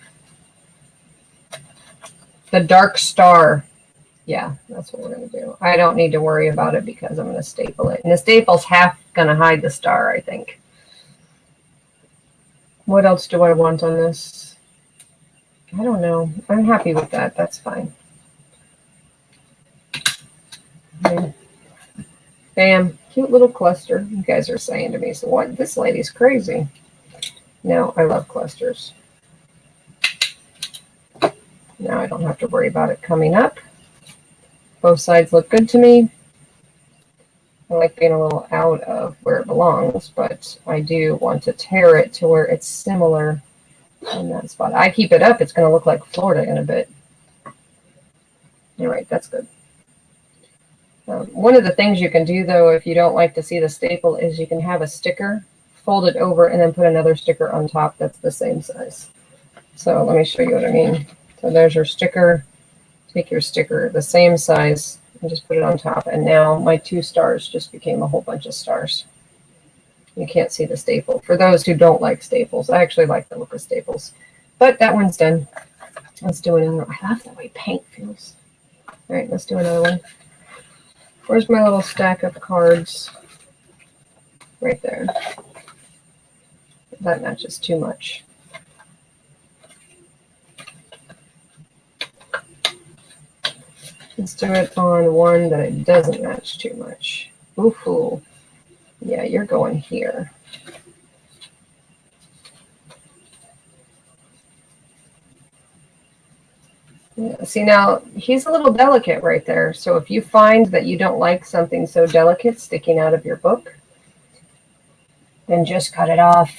Speaker 1: The dark star. Yeah, that's what we're going to do. I don't need to worry about it because I'm going to staple it. And the staple's half going to hide the star, I think. What else do I want on this? I don't know. I'm happy with that. That's fine. Okay. Bam. Cute little cluster. You guys are saying to me, so what? This lady's crazy. No, I love clusters. Now I don't have to worry about it coming up. Both sides look good to me. I like being a little out of where it belongs, but I do want to tear it to where it's similar in that spot. I keep it up, it's going to look like Florida in a bit. All right, that's good. One of the things you can do, though, if you don't like to see the staple, is you can have a sticker, fold it over, and then put another sticker on top that's the same size. So let me show you what I mean. So there's your sticker. Take your sticker, the same size, and just put it on top. And now my two stars just became a whole bunch of stars. You can't see the staple. For those who don't like staples, I actually like the look of staples. But that one's done. Let's do another one. I love the way paint feels. All right, let's do another one. Where's my little stack of cards? Right there. That matches too much. Let's do it on one that it doesn't match too much. Ooh, yeah, you're going here. Yeah, see, now he's a little delicate right there. So if you find that you don't like something so delicate sticking out of your book, then just cut it off.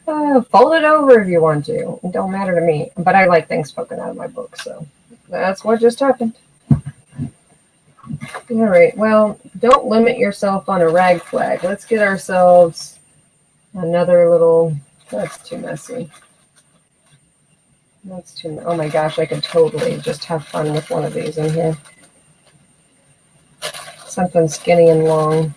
Speaker 1: Fold it over if you want to. It don't matter to me. But I like things poking out of my book, so that's what just happened. All right, well, don't limit yourself on a rag flag. Let's get ourselves another little, that's too messy. That's too, oh my gosh, I could totally just have fun with one of these in here. Something skinny and long.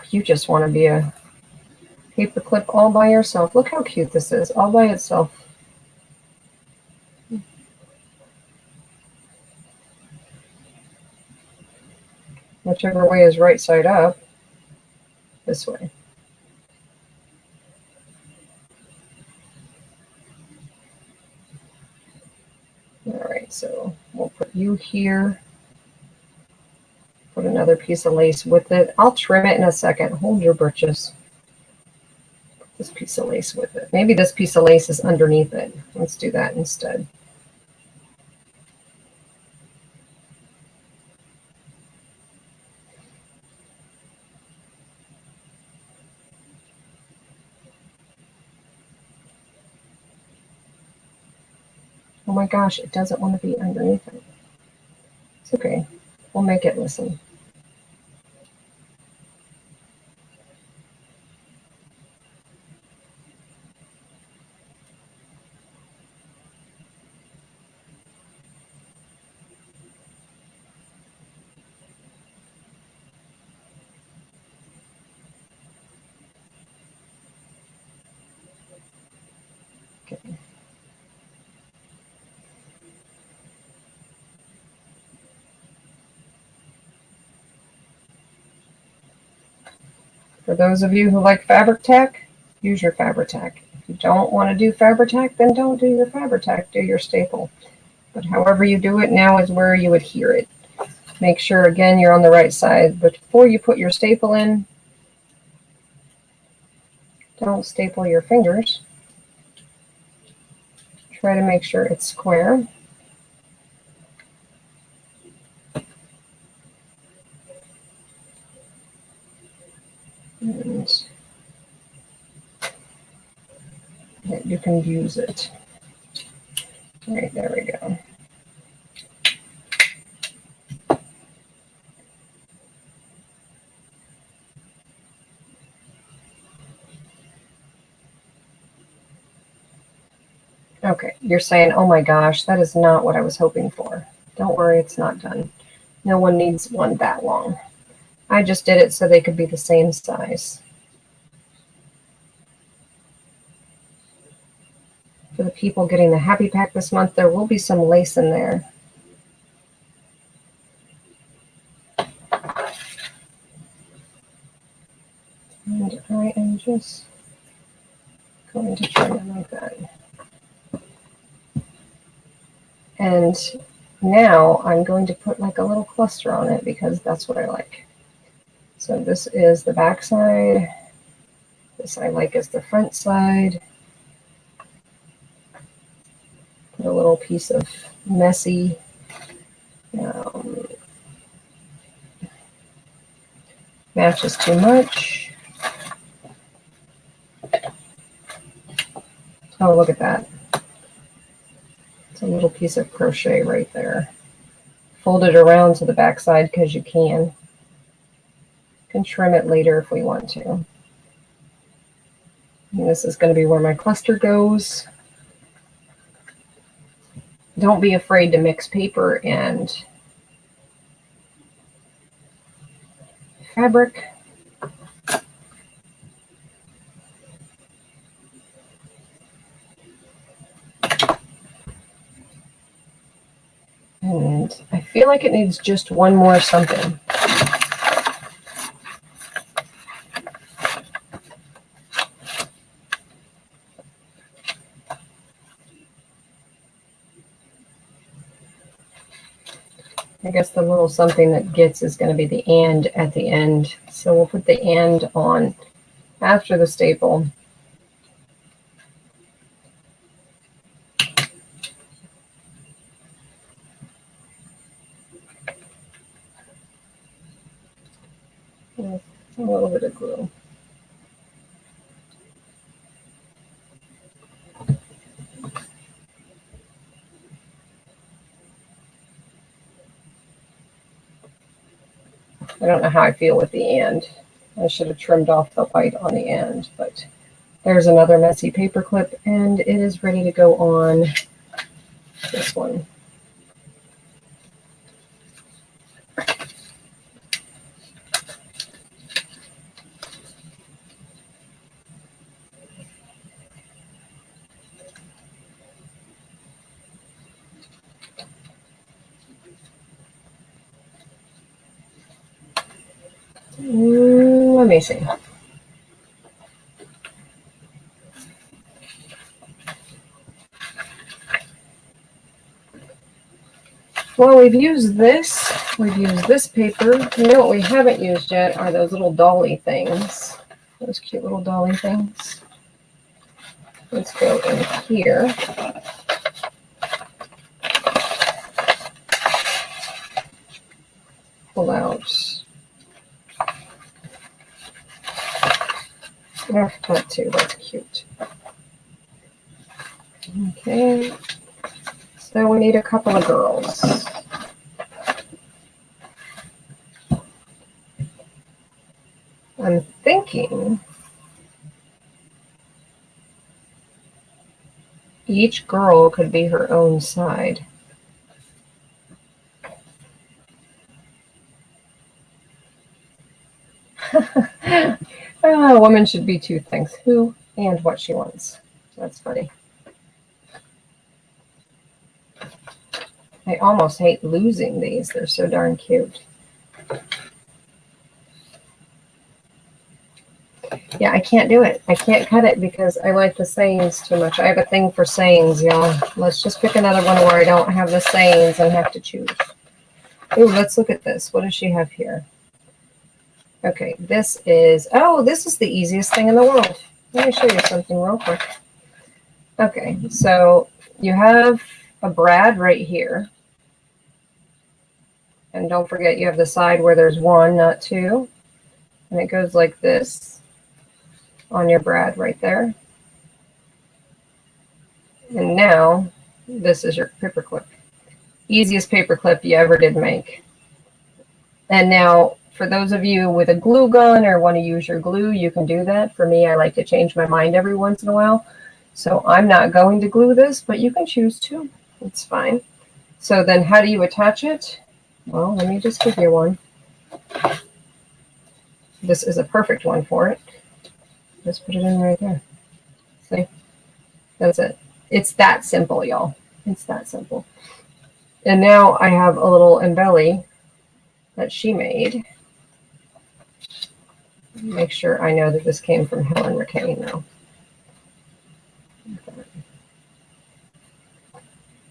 Speaker 1: You just want to be a paperclip all by yourself. Look how cute this is, all by itself. Whichever way is right side up. This way. All right, so we'll put you here. Put another piece of lace with it. I'll trim it in a second. Hold your britches. Put this piece of lace with it. Maybe this piece of lace is underneath it. Let's do that instead. Oh my gosh, it doesn't want to be underneath it. It's okay. We'll make it listen. Okay. For those of you who like fabric tack, use your fabric tack. If you don't want to do fabric tack, then don't do your fabric tack, do your staple. But however you do it, now is where you adhere it. Make sure, again, you're on the right side. Before you put your staple in, don't staple your fingers. Try to make sure it's square. And you can use it. All right, there we go. Okay, you're saying, oh my gosh, that is not what I was hoping for. Don't worry, it's not done. No one needs one that long. I just did it so they could be the same size. For the people getting the Happy Pack this month, there will be some lace in there. And I am just going to trim it like that. And now I'm going to put like a little cluster on it because that's what I like. So this is the back side. This I like as the front side. Put a little piece of messy matches too much. Oh, look at that. It's a little piece of crochet right there. Fold it around to the back side because you can. You can trim it later if we want to. And this is going to be where my cluster goes. Don't be afraid to mix paper and fabric. And I feel like it needs just one more something. I guess the little something that gets is going to be the and at the end. So we'll put the and on after the staple. With a little bit of glue. I don't know how I feel with the and. I should have trimmed off the white on the end, but there's another messy paper clip, and it is ready to go on this one. Let me see. Well, we've used this paper. You know what we haven't used yet are those little dolly things. Those cute little dolly things. Let's go in here. Pull out. That too, that's cute. Okay. So we need a couple of girls. I'm thinking each girl could be her own side. A woman should be two things, who and what she wants. That's funny. I almost hate losing these. They're so darn cute. Yeah, I can't do it. I can't cut it because I like the sayings too much. I have a thing for sayings, y'all. Let's just pick another one where I don't have the sayings and have to choose. Ooh, let's look at this. What does she have here? Okay, this is, oh, this is the easiest thing in the world. Let me show you something real quick. Okay, so you have a brad right here. And don't forget you have the side where there's one, not two. And it goes like this on your brad right there. And now this is your paperclip. Easiest paperclip you ever did make. And now for those of you with a glue gun or want to use your glue, you can do that. For me, I like to change my mind every once in a while. So I'm not going to glue this, but you can choose to. It's fine. So then how do you attach it? Well, let me just give you one. This is a perfect one for it. Just put it in right there. See? That's it. It's that simple, y'all. It's that simple. And now I have a little embelly that she made. Make sure I know that this came from Helen McCain now. Okay.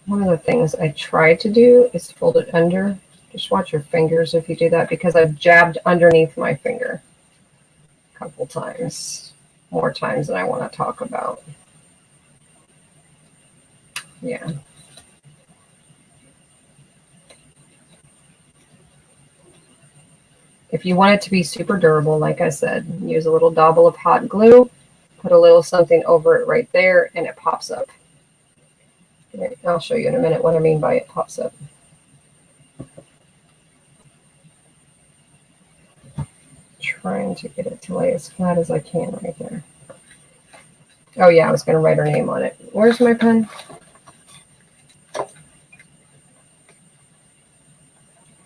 Speaker 1: One of the things I try to do is fold it under. Just watch your fingers if you do that, because I've jabbed underneath my finger a couple times, more times than I want to talk about. Yeah. If you want it to be super durable, like I said, use a little dabble of hot glue, put a little something over it right there, and it pops up. I'll show you in a minute what I mean by it pops up. Trying to get it to lay as flat as I can right there. Oh yeah, I was going to write her name on it. Where's my pen?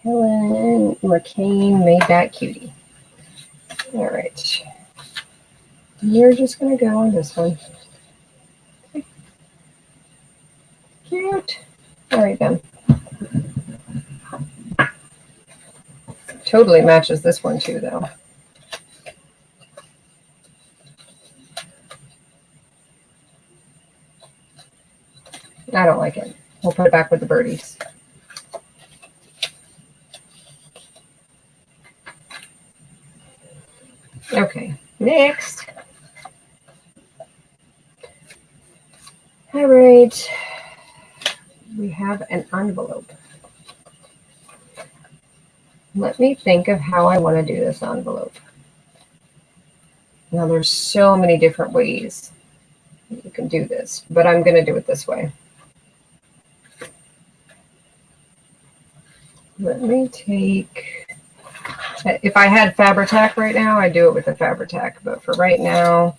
Speaker 1: Helen McCain made that cutie. All right. You're just going to go on this one. Okay. Cute. All right, then. Totally matches this one too, though. I don't like it. We'll put it back with the birdies. Okay, next. All right. We have an envelope. Let me think of how I want to do this envelope. Now, there's so many different ways you can do this, but I'm going to do it this way. Let me take, if I had Fabri-Tac right now, I'd do it with the Fabri-Tac, but for right now,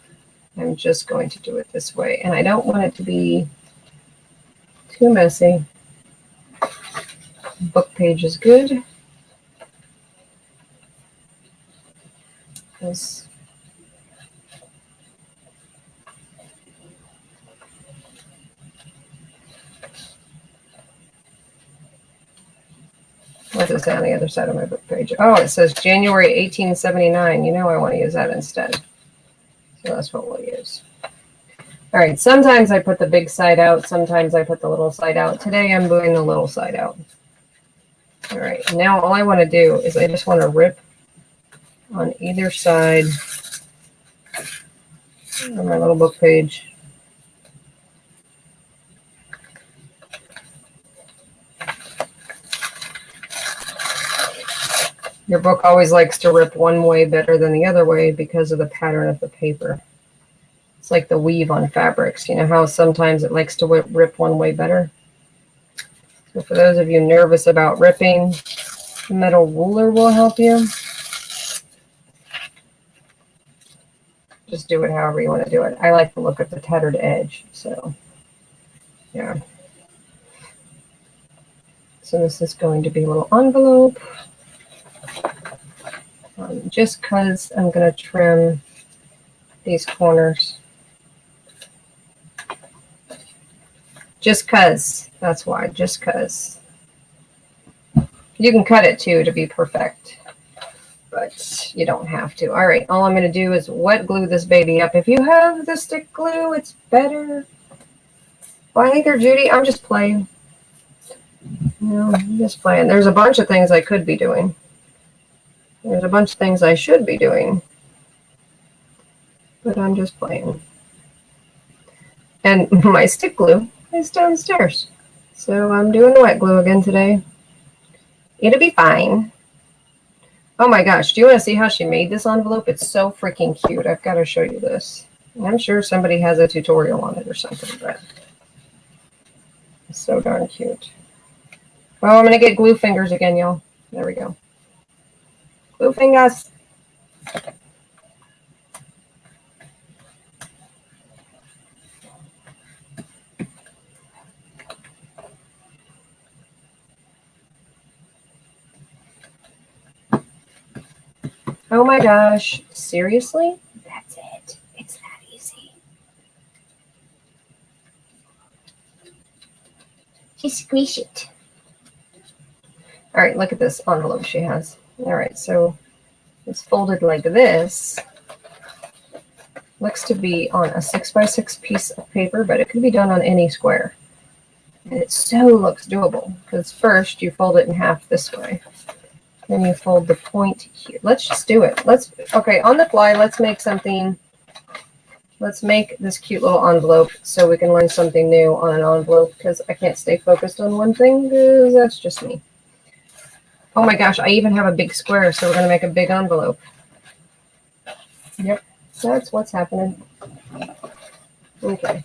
Speaker 1: I'm just going to do it this way. And I don't want it to be too messy. Book page is good. This. What does it say on the other side of my book page? Oh, it says January 1879. You know I want to use that instead. So that's what we'll use. All right, sometimes I put the big side out. Sometimes I put the little side out. Today I'm doing the little side out. All right, now all I want to do is I just want to rip on either side of my little book page. Your book always likes to rip one way better than the other way because of the pattern of the paper. It's like the weave on fabrics. You know how sometimes it likes to rip one way better? So for those of you nervous about ripping, the metal ruler will help you. Just do it however you want to do it. I like the look of the tattered edge, so yeah. So this is going to be a little envelope. Just because I'm going to trim these corners. Just because. That's why. Just because. You can cut it too to be perfect. but you don't have to. All right, all I'm going to do is wet glue this baby up. If you have the stick glue, it's better. Well, either, Judy, I'm just playing. No, I'm just playing. There's a bunch of things I could be doing. There's a bunch of things I should be doing, but I'm just playing. And my stick glue is downstairs. So I'm doing the wet glue again today. It'll be fine. Oh my gosh, do you want to see how she made this envelope? It's so freaking cute. I've got to show you this. I'm sure somebody has a tutorial on it or something, but it's so darn cute. Oh, I'm going to get glue fingers again, y'all. There we go. Glue fingers. Oh my gosh, seriously? That's it. It's that easy. Just squish it. All right, look at this envelope she has. All right, so it's folded like this. Looks to be on a 6x6 piece of paper, but it could be done on any square. And it so looks doable because first you fold it in half this way. Then you fold the point here. Let's just do it. Okay, on the fly, let's make something. Let's make this cute little envelope so we can learn something new on an envelope because I can't stay focused on one thing because that's just me. Oh my gosh, I even have a big square, so we're going to make a big envelope. Yep, that's what's happening. Okay,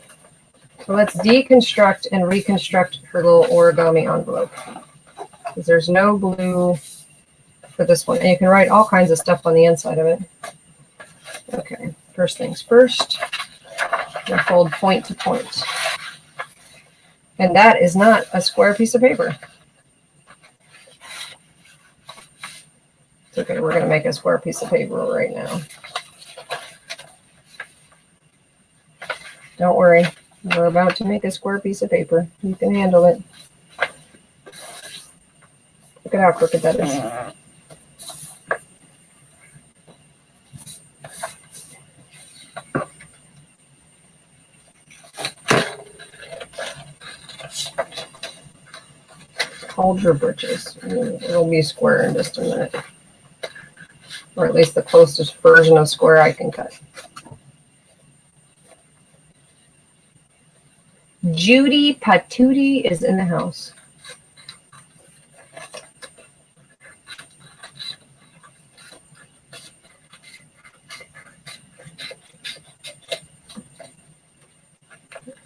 Speaker 1: so let's deconstruct and reconstruct her little origami envelope because there's no glue for this one. And you can write all kinds of stuff on the inside of it. Okay, first things first, we'll fold point to point. And that is not a square piece of paper. It's okay, we're going to make a square piece of paper right now. Don't worry, we're about to make a square piece of paper. You can handle it. Look at how crooked that is. Hold your britches. It'll be square in just a minute. Or at least the closest version of square I can cut. Judy Patootie is in the house.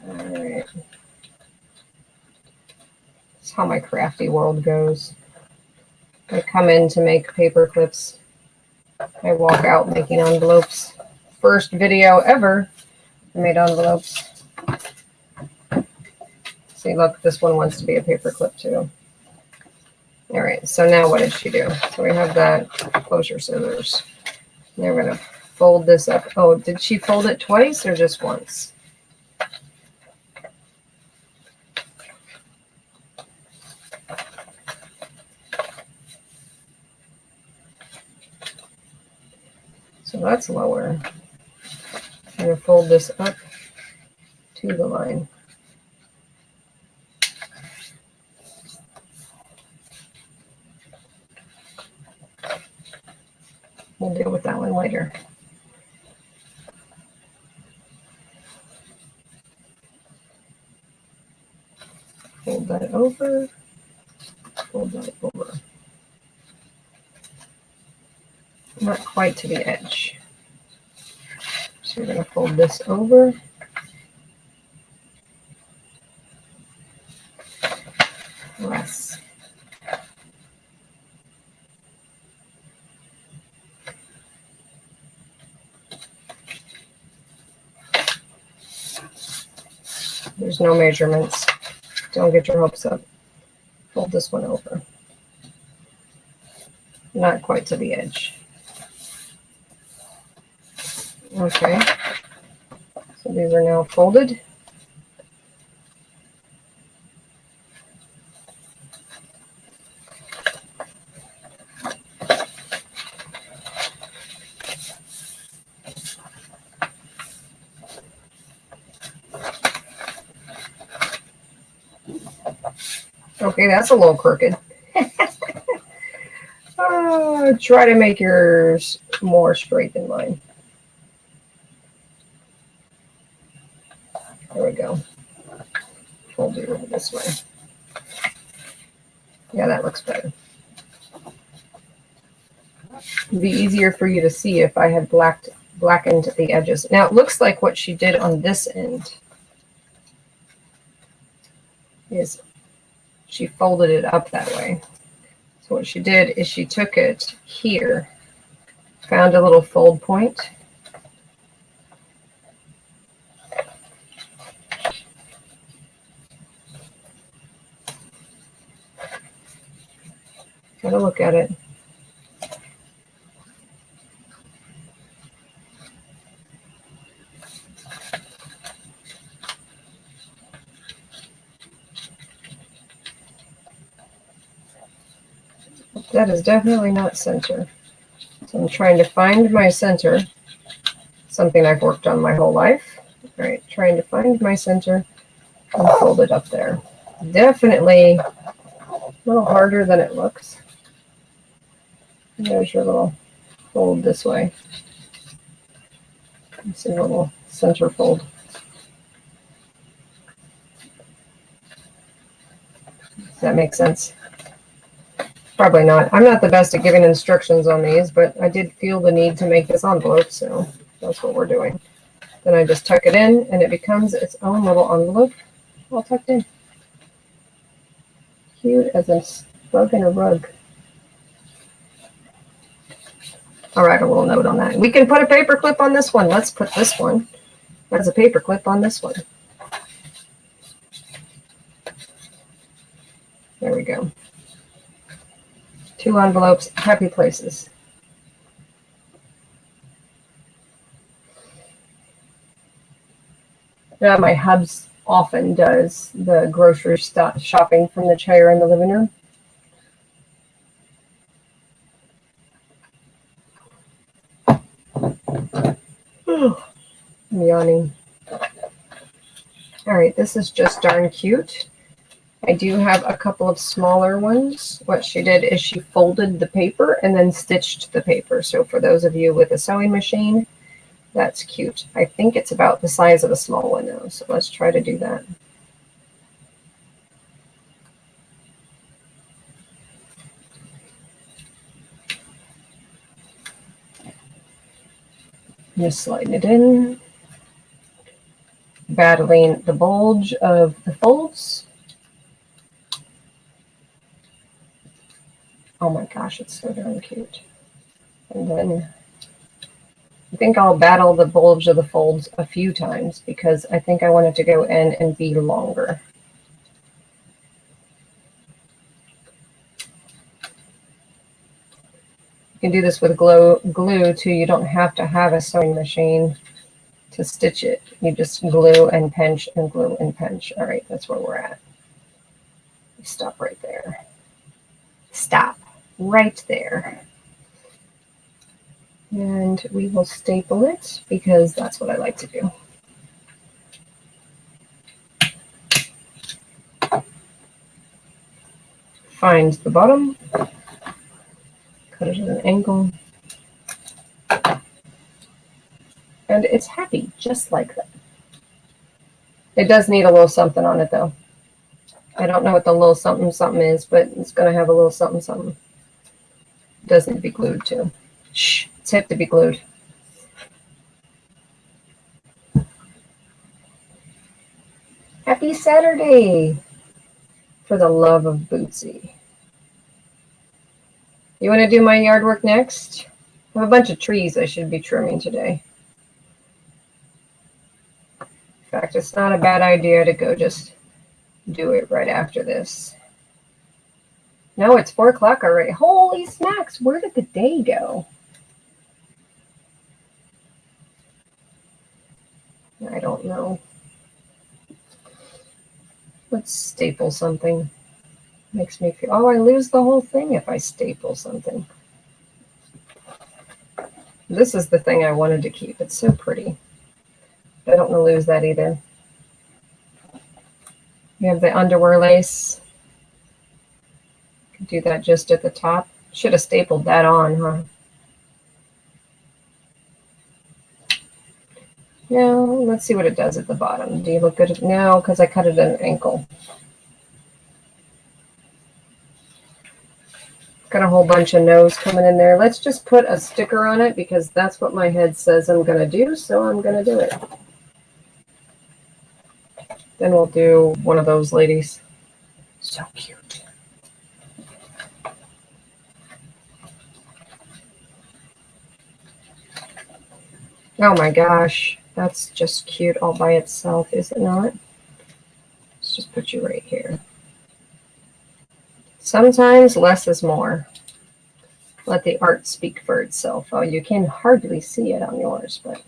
Speaker 1: All right. That's how my crafty world goes. I come in to make paper clips. I walk out making envelopes. First video ever, I made envelopes. See, look, this one wants to be a paper clip too. All right, so now what did she do? So we have that. Close your scissors. Now we're going to fold this up. Oh, did she fold it twice or just once? So that's lower. I'm going to fold this up to the line. We'll deal with that one later. Fold that over. Fold that over. Not quite to the edge. So we're going to fold this over. Less. There's no measurements. Don't get your hopes up. Fold this one over. Not quite to the edge. Okay. So these are now folded. Okay, that's a little crooked. Try to make yours more straight than mine. There we go. Fold it over this way. Yeah, that looks better. It'd be easier for you to see if I had blackened the edges. Now, it looks like what she did on this end is she folded it up that way. So what she did is she took it here, found a little fold point, gotta look at it. That is definitely not center. So I'm trying to find my center, something I've worked on my whole life. All right, trying to find my center and fold it up there. Definitely a little harder than it looks. There's your little fold this way. It's a little center fold. Does that make sense? Probably not. I'm not the best at giving instructions on these, but I did feel the need to make this envelope, so that's what we're doing. Then I just tuck it in, and it becomes its own little envelope, all tucked in. Cute as a bug in a rug. I'll write a little note on that. We can put a paper clip on this one. Let's put this one as a paper clip on this one. There we go. 2 envelopes, happy places. Yeah, my hubs often does the grocery shopping from the chair in the living room. I'm yawning. All right, this is just darn cute. I do have a couple of smaller ones. What she did is she folded the paper and then stitched the paper. So for those of you with a sewing machine, that's cute. I think it's about the size of a small one though. So let's try to do that. Just sliding it in. Battling the bulge of the folds. Oh my gosh, it's so darn cute. And then I think I'll battle the bulge of the folds a few times because I think I want it to go in and be longer. You can do this with glue too. You don't have to have a sewing machine to stitch it. You just glue and pinch and glue and pinch. All right, that's where we're at. Stop right there. Stop right there. And we will staple it because that's what I like to do. Find the bottom, cut it at an angle, and it's happy just like that. It does need a little something on it though. I don't know what the little something something is, but it's going to have a little something something. It does need to be glued too. Shh, it's hip to be glued. Happy Saturday, for the love of Bootsy. You want to do my yard work next? I have a bunch of trees I should be trimming today. In fact, it's not a bad idea to go just do it right after this. No, it's 4 o'clock already. Holy smacks, where did the day go? I don't know. Let's staple something. Makes me feel, oh, I lose the whole thing if I staple something. This is the thing I wanted to keep. It's so pretty. I don't want to lose that either. We have the underwear lace. Could do that just at the top. Should have stapled that on, huh? No, let's see what it does at the bottom. Do you look good? No, because I cut it at an ankle. Got a whole bunch of nose coming in there. Let's just put a sticker on it because that's what my head says I'm going to do, so I'm going to do it. Then we'll do one of those ladies. So cute. Oh my gosh, that's just cute all by itself, is it not? Let's just put you right here. Sometimes less is more. Let the art speak for itself. Oh, you can hardly see it on yours, but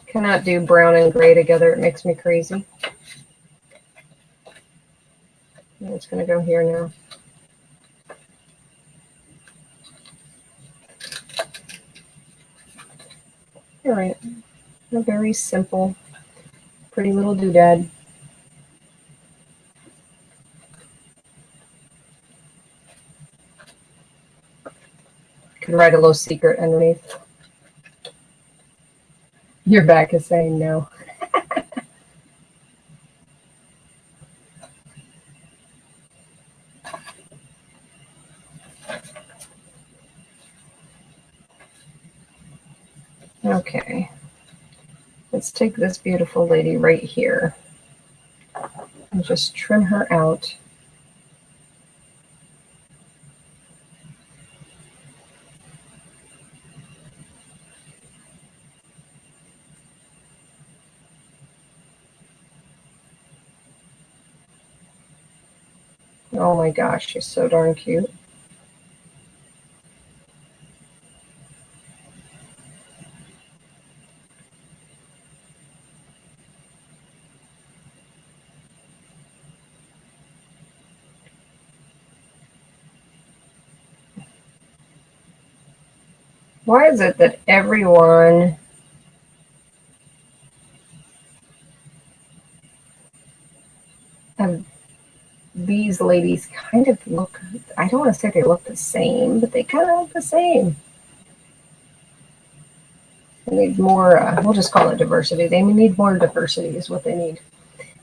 Speaker 1: cannot do brown and gray together. It makes me crazy. It's going to go here now. All right. A very simple, pretty little doodad. Could write a little secret underneath. Your back is saying no. Okay, let's take this beautiful lady right here and just trim her out. Oh my gosh, she's so darn cute. Why is it that everyone of these ladies kind of look, I don't want to say they look the same, but they kind of look the same. They need more, we'll just call it diversity. They need more diversity is what they need.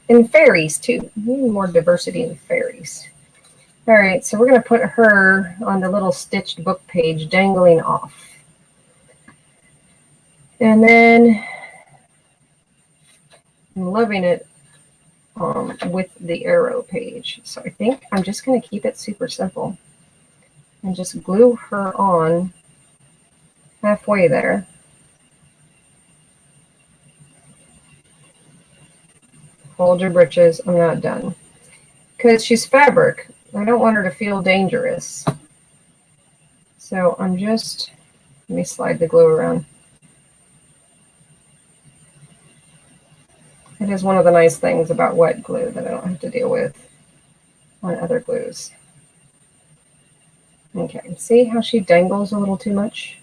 Speaker 1: And fairies too. We need more diversity in fairies. All right, so we're going to put her on the little stitched book page dangling off. And then I'm loving it with the arrow page. So I think I'm just going to keep it super simple and just glue her on halfway there. Hold your britches. I'm not done. Because she's fabric. I don't want her to feel dangerous. So I'm just, let me slide the glue around. It is one of the nice things about wet glue that I don't have to deal with on other glues. Okay, see how she dangles a little too much?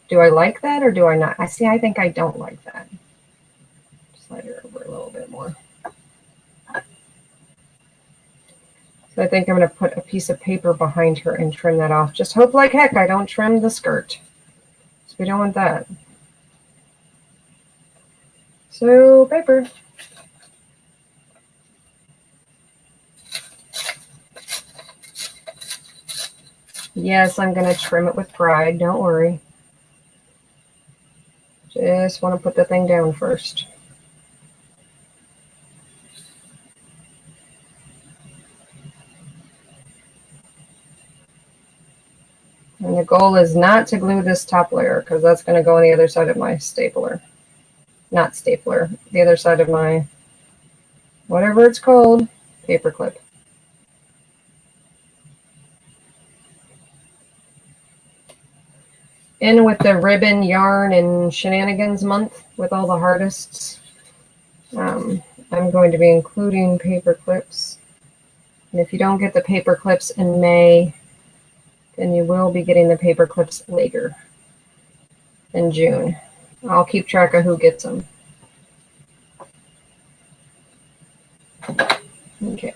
Speaker 1: Do I like that or do I not? I think I don't like that. Slide her over a little bit more. So I think I'm going to put a piece of paper behind her and trim that off. Just hope like heck I don't trim the skirt. So we don't want that. So paper. Yes, I'm going to trim it with pride. Don't worry. Just want to put the thing down first. And the goal is not to glue this top layer because that's going to go on the other side of my stapler. Not stapler, the other side of my, whatever it's called, paper clip. In with the ribbon, yarn, and shenanigans month with all the hardest. I'm going to be including paper clips. And if you don't get the paper clips in May, then you will be getting the paper clips later in June. I'll keep track of who gets them. Okay.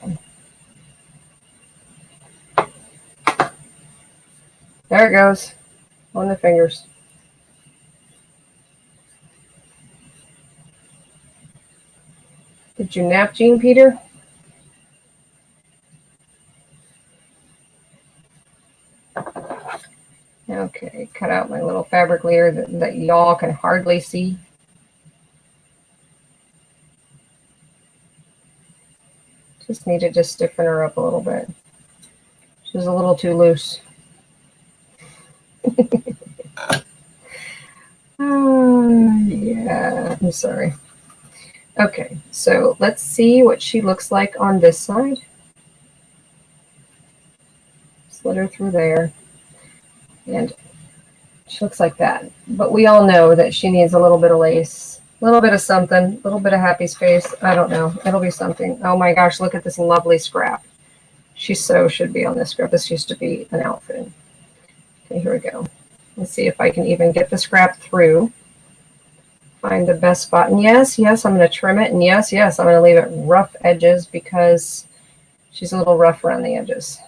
Speaker 1: There it goes. On the fingers. Did you nap, Jean Peter? Okay, cut out my little fabric layer that y'all can hardly see. Just need to just stiffen her up a little bit. She's a little too loose. Yeah, I'm sorry. Okay, so let's see what she looks like on this side. Slit her through there. And she looks like that. But we all know that she needs a little bit of lace, a little bit of something, a little bit of Happy's face. I don't know. It'll be something. Oh my gosh, look at this lovely scrap. She so should be on this scrap. This used to be an outfit. Okay, here we go. Let's see if I can even get the scrap through. Find the best spot. And yes, I'm going to trim it. And yes, I'm going to leave it rough edges because she's a little rough around the edges.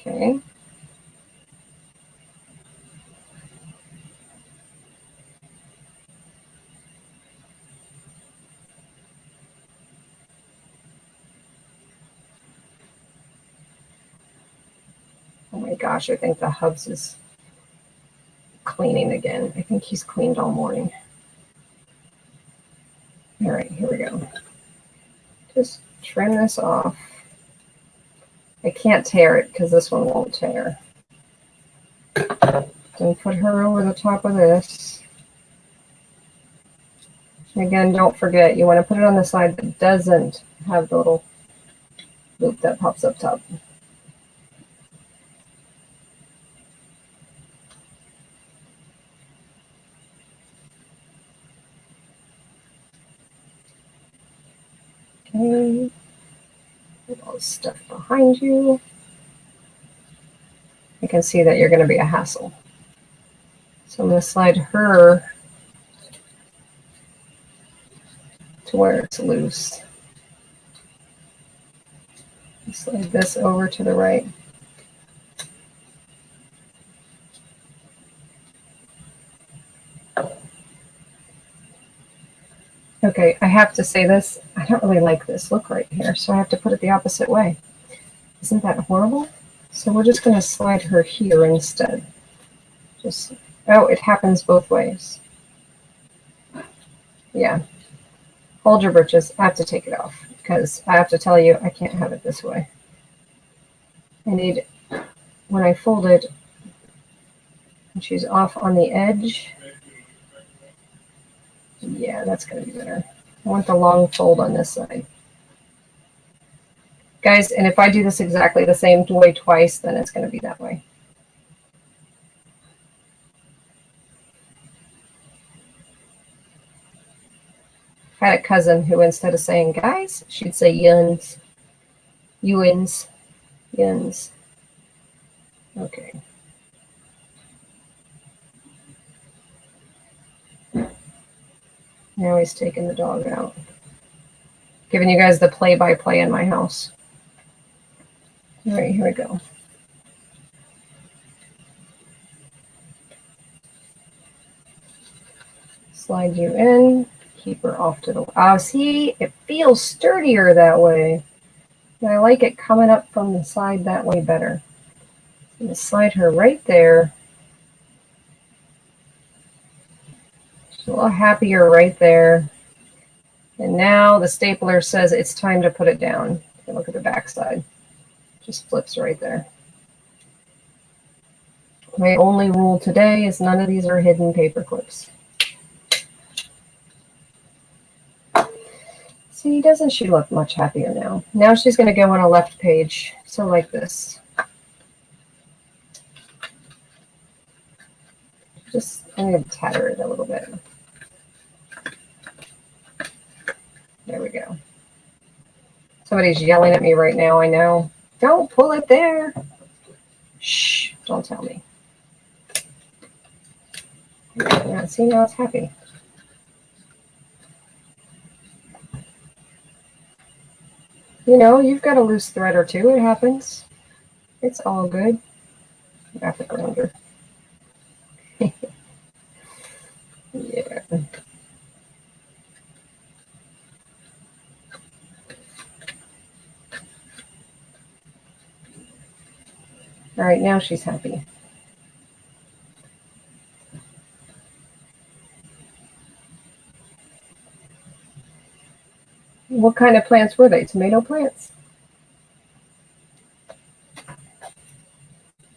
Speaker 1: Okay. Oh my gosh, I think the Hubs is cleaning again. I think he's cleaned all morning. All right, here we go. Just trim this off. I can't tear it because this one won't tear. Then put her over the top of this. And again, don't forget, you want to put it on the side that doesn't have the little loop that pops up top. Okay. Put all this stuff behind you. I can see that you're going to be a hassle. So I'm going to slide her to where it's loose. Slide this over to the right. Okay, I have to say this. I don't really like this look right here, so I have to put it the opposite way. Isn't that horrible? So we're just going to slide her here instead. Just, oh, it happens both ways. Yeah. Hold your britches. I have to take it off because I have to tell you I can't have it this way. I need, when I fold it, and she's off on the edge. Yeah, that's going to be better. I want the long fold on this side. Guys, and if I do this exactly the same way twice, then it's going to be that way. I had a cousin who, instead of saying guys, she'd say yuns. Yuns. Yuns. Okay. Now he's taking the dog out. Giving you guys the play-by-play in my house. All right, here we go. Slide you in. Keep her off to the... Oh, see? It feels sturdier that way. And I like it coming up from the side that way better. I'm going to slide her right there. She's a little happier right there. And now the stapler says it's time to put it down. Look at the back side. Just flips right there. My only rule today is none of these are hidden paper clips. See, doesn't she look much happier now? Now she's going to go on a left page. So like this. Just, I'm going to tatter it a little bit. There we go. Somebody's yelling at me right now, I know. Don't pull it there. Shh, don't tell me. Yeah, see, now it's happy. You know, you've got a loose thread or two. It happens. It's all good. Graphic render. Yeah. All right, now she's happy. What kind of plants were they? Tomato plants?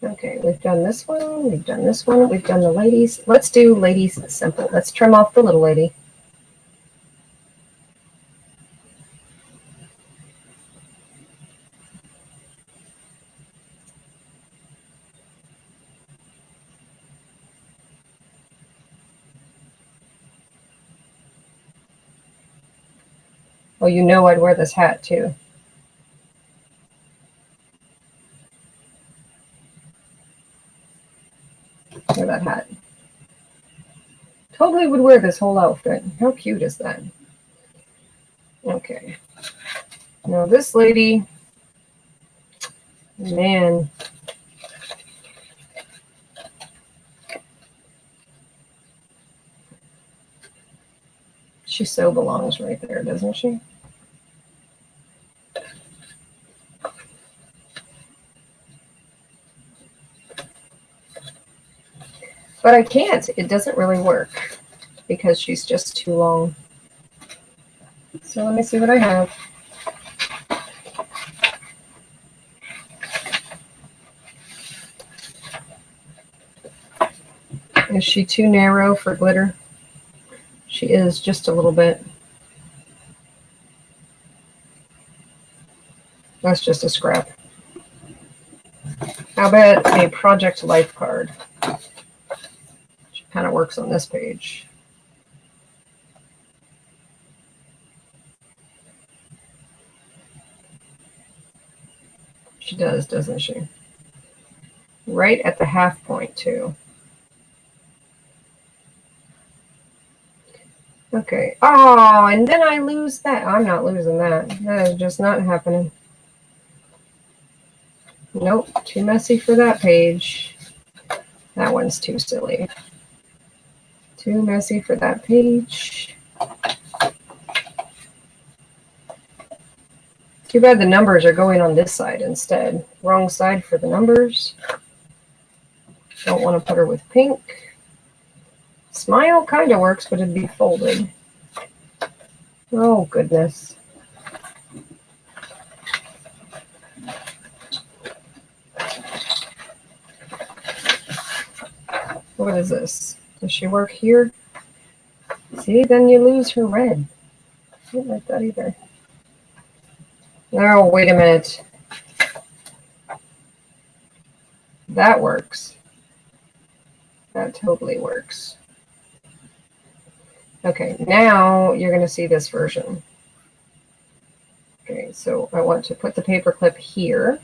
Speaker 1: Okay, we've done this one, we've done this one, we've done the ladies. Let's do ladies simple. Let's trim off the little lady. Oh, you know I'd wear this hat too. Wear that hat. Totally would wear this whole outfit. How cute is that? Okay. Now this lady, man. She so belongs right there, doesn't she? But I can't. It doesn't really work because she's just too long. So let me see what I have. Is she too narrow for glitter? She is just a little bit. That's just a scrap. How about a project life card? Which kind of works on this page. She does, doesn't she? Right at the half point, too. Okay. Oh, and then I lose that. I'm not losing that. That is just not happening. Nope, too messy for that page. That one's too silly. Too messy for that page. Too bad the numbers are going on this side instead. Wrong side for the numbers. Don't want to put her with pink. Smile kind of works, but it'd be folded. Oh, goodness. What is this? Does she work here? See, then you lose her red. I don't like that either. Oh, wait a minute. That works. That totally works. Okay, now you're going to see this version. Okay, so I want to put the paperclip here.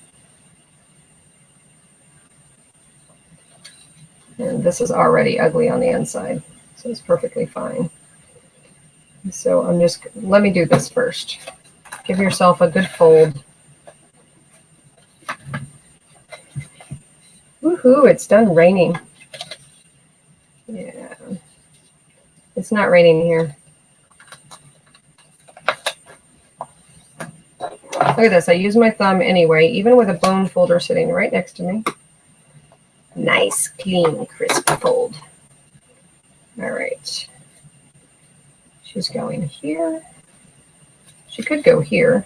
Speaker 1: And this is already ugly on the inside, so it's perfectly fine. So I'm just, let me do this first. Give yourself a good fold. Woohoo, it's done raining. Yeah. It's not raining here. Look at this. I use my thumb anyway, even with a bone folder sitting right next to me. Nice, clean, crisp fold. All right. She's going here. She could go here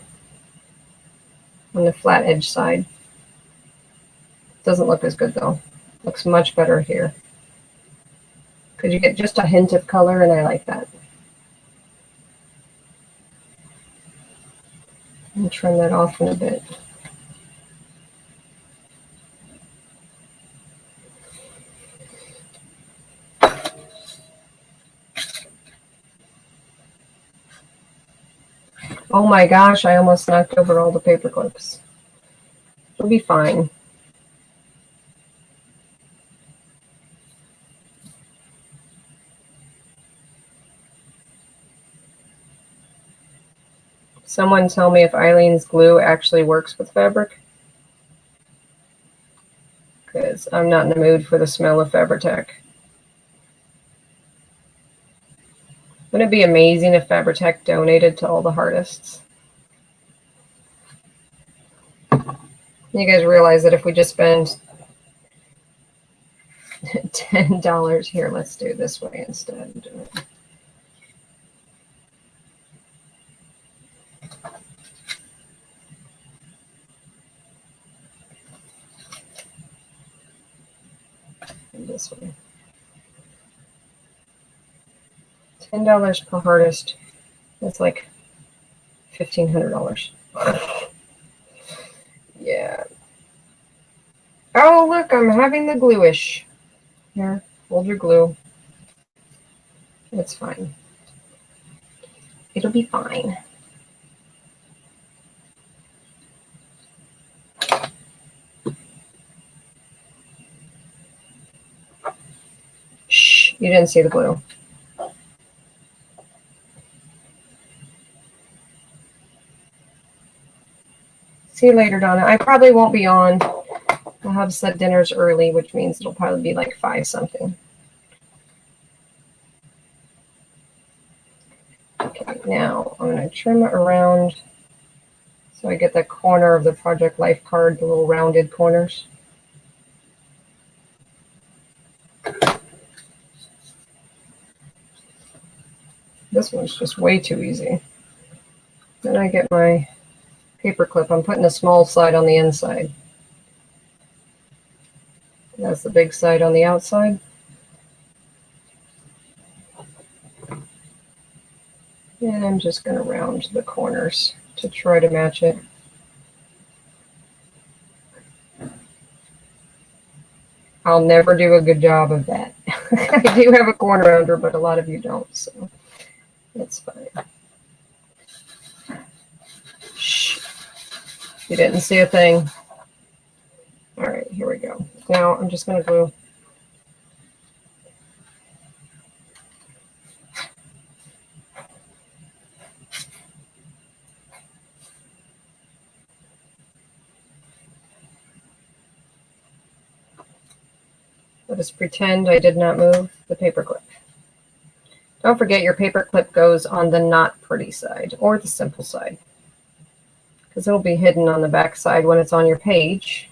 Speaker 1: on the flat edge side. Doesn't look as good though. Looks much better here. Because you get just a hint of color, and I like that. And trim that off in a bit. Oh my gosh, I almost knocked over all the paper clips. It'll be fine. Someone tell me if Eileen's glue actually works with fabric, because I'm not in the mood for the smell of Fabri-Tac. Wouldn't it be amazing if Fabri-Tac donated to all the artists? You guys realize that if we just spend $10 here, let's do it this way instead. This way. $10 per artist. That's like $1,500. Yeah. Oh, look, I'm having the glue-ish. Here, hold your glue. It's fine. It'll be fine. Shh, you didn't see the glue. See you later, Donna. I probably won't be on. I'll have said dinner's early, which means it'll probably be like 5 something. Okay, now I'm going to trim it around so I get the corner of the Project Life card, the little rounded corners. This one's just way too easy. Then I get my paper clip. I'm putting the small side on the inside. That's the big side on the outside. And I'm just going to round the corners to try to match it. I'll never do a good job of that. I do have a corner rounder, but a lot of you don't, so it's fine. Shh. You didn't see a thing. All right, here we go. Now I'm just going to glue. Let us pretend I did not move the paper clip. Don't forget your paper clip goes on the not pretty side or the simple side, because it'll be hidden on the back side when it's on your page.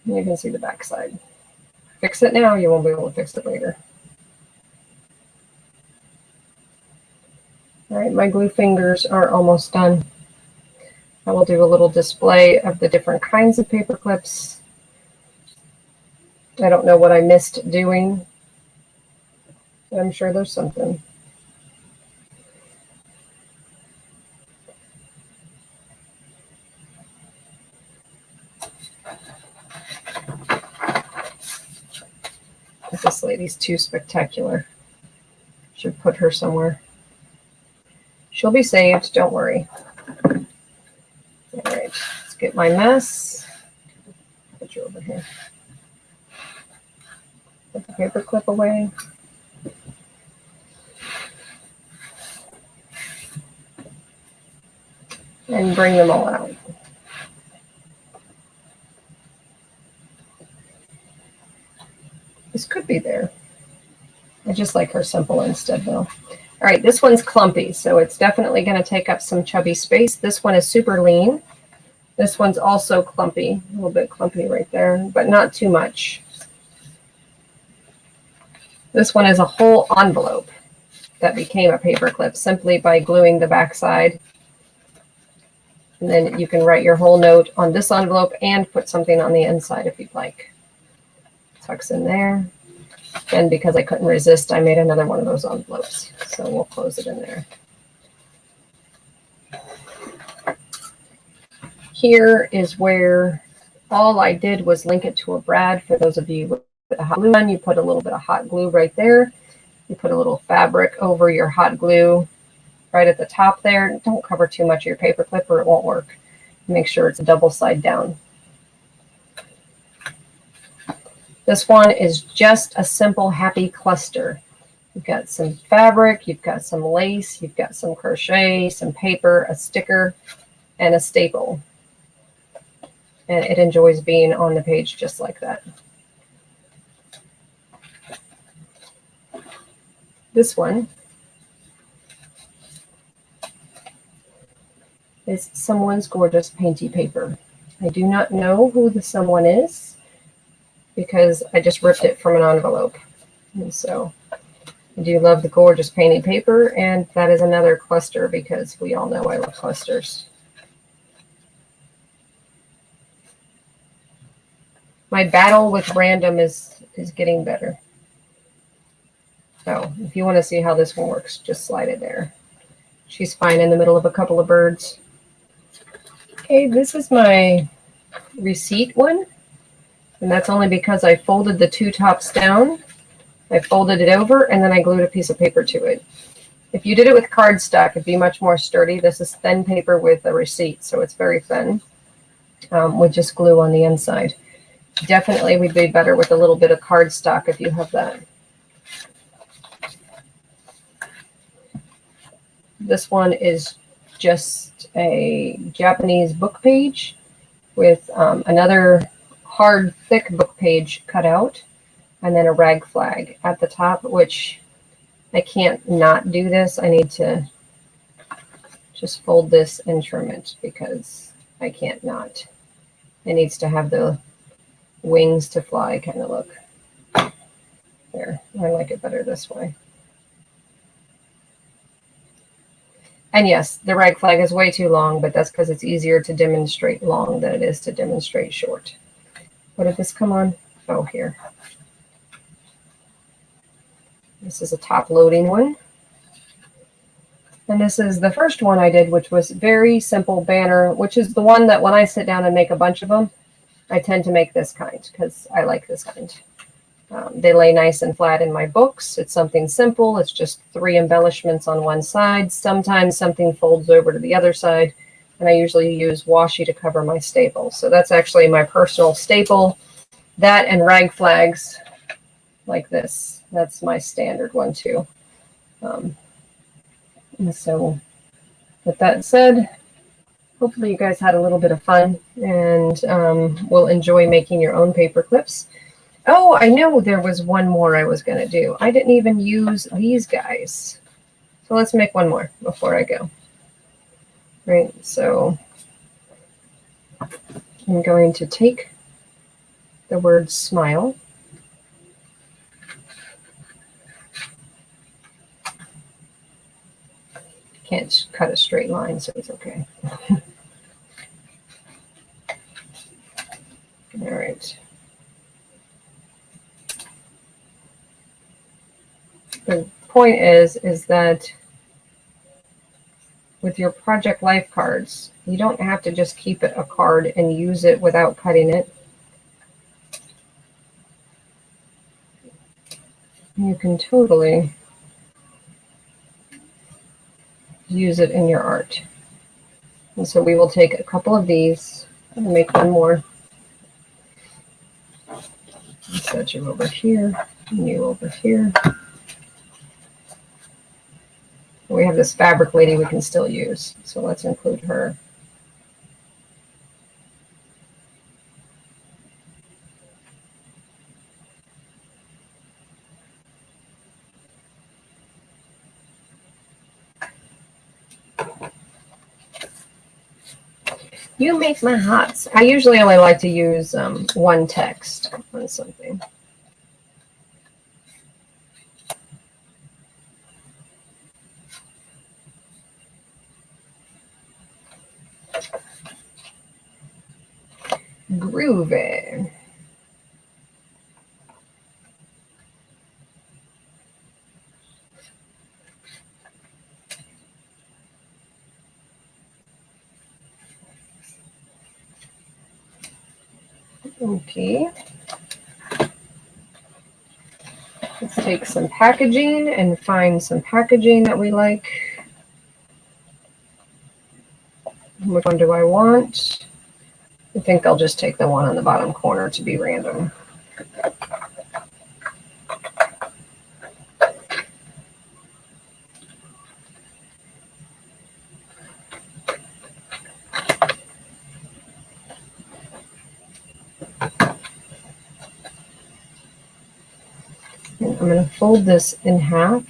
Speaker 1: You can see the back side. Fix it now, you won't be able to fix it later. All right, my glue fingers are almost done. I will do a little display of the different kinds of paper clips. I don't know what I missed doing. I'm sure there's something. This lady's too spectacular. Should put her somewhere. She'll be saved, don't worry. All right, let's get my mess. Put you over here. Put the paper clip away. And bring them all out. This could be there. I just like her simple instead though. All right, this one's clumpy, so it's definitely going to take up some chubby space. This one is super lean. This one's also clumpy, a little bit clumpy right there, but not too much. This one is a whole envelope that became a paper clip simply by gluing the back side. And then you can write your whole note on this envelope and put something on the inside if you'd like. Tucks in there. And because I couldn't resist, I made another one of those envelopes. So we'll close it in there. Here is where all I did was link it to a brad. For those of you with a hot glue gun, you put a little bit of hot glue right there. You put a little fabric over your hot glue right at the top there. Don't cover too much of your paper clip or it won't work. Make sure it's a double side down. This one is just a simple happy cluster. You've got some fabric, you've got some lace, you've got some crochet, some paper, a sticker, and a staple. And it enjoys being on the page just like that. This one is someone's gorgeous painty paper. I do not know who the someone is because I just ripped it from an envelope. And so I do love the gorgeous painted paper, and that is another cluster because we all know I love clusters. My battle with random is getting better. So if you want to see how this one works, just slide it there. She's fine in the middle of a couple of birds. Okay, this is my receipt one, and that's only because I folded the two tops down. I folded it over, and then I glued a piece of paper to it. If you did it with cardstock, it'd be much more sturdy. This is thin paper with a receipt, so it's very thin with just glue on the inside. Definitely would be better with a little bit of cardstock if you have that. This one is just a Japanese book page with another hard, thick book page cut out, and then a rag flag at the top, which I can't not do this. I need to just fold this and trim it because I can't not. It needs to have the wings to fly kind of look. There, I like it better this way. And yes, the rag flag is way too long, but that's because it's easier to demonstrate long than it is to demonstrate short. What did this come on? Oh, here. This is a top loading one. And this is the first one I did, which was very simple banner, which is the one that when I sit down and make a bunch of them, I tend to make this kind because I like this kind. They lay nice and flat in my books. It's something simple. It's just 3 embellishments on one side. Sometimes something folds over to the other side, and I usually use washi to cover my staple. So that's actually my personal staple. That and rag flags like this. That's my standard one too. And so with that said, hopefully you guys had a little bit of fun and will enjoy making your own paper clips. Oh, I know there was one more I was going to do. I didn't even use these guys. So let's make one more before I go. Right, so I'm going to take the word smile. Can't cut a straight line, so it's okay. All right. The point is that with your project life cards, you don't have to just keep it a card and use it without cutting it. You can totally use it in your art. And so we will take a couple of these and make one more. Set you over here, and you over here. We have this fabric lady we can still use, so let's include her. You make my hearts. I usually only like to use one text on something. Groovy. Okay. Let's take some packaging and find some packaging that we like. Which one do I want? I think I'll just take the one on the bottom corner to be random. And I'm going to fold this in half.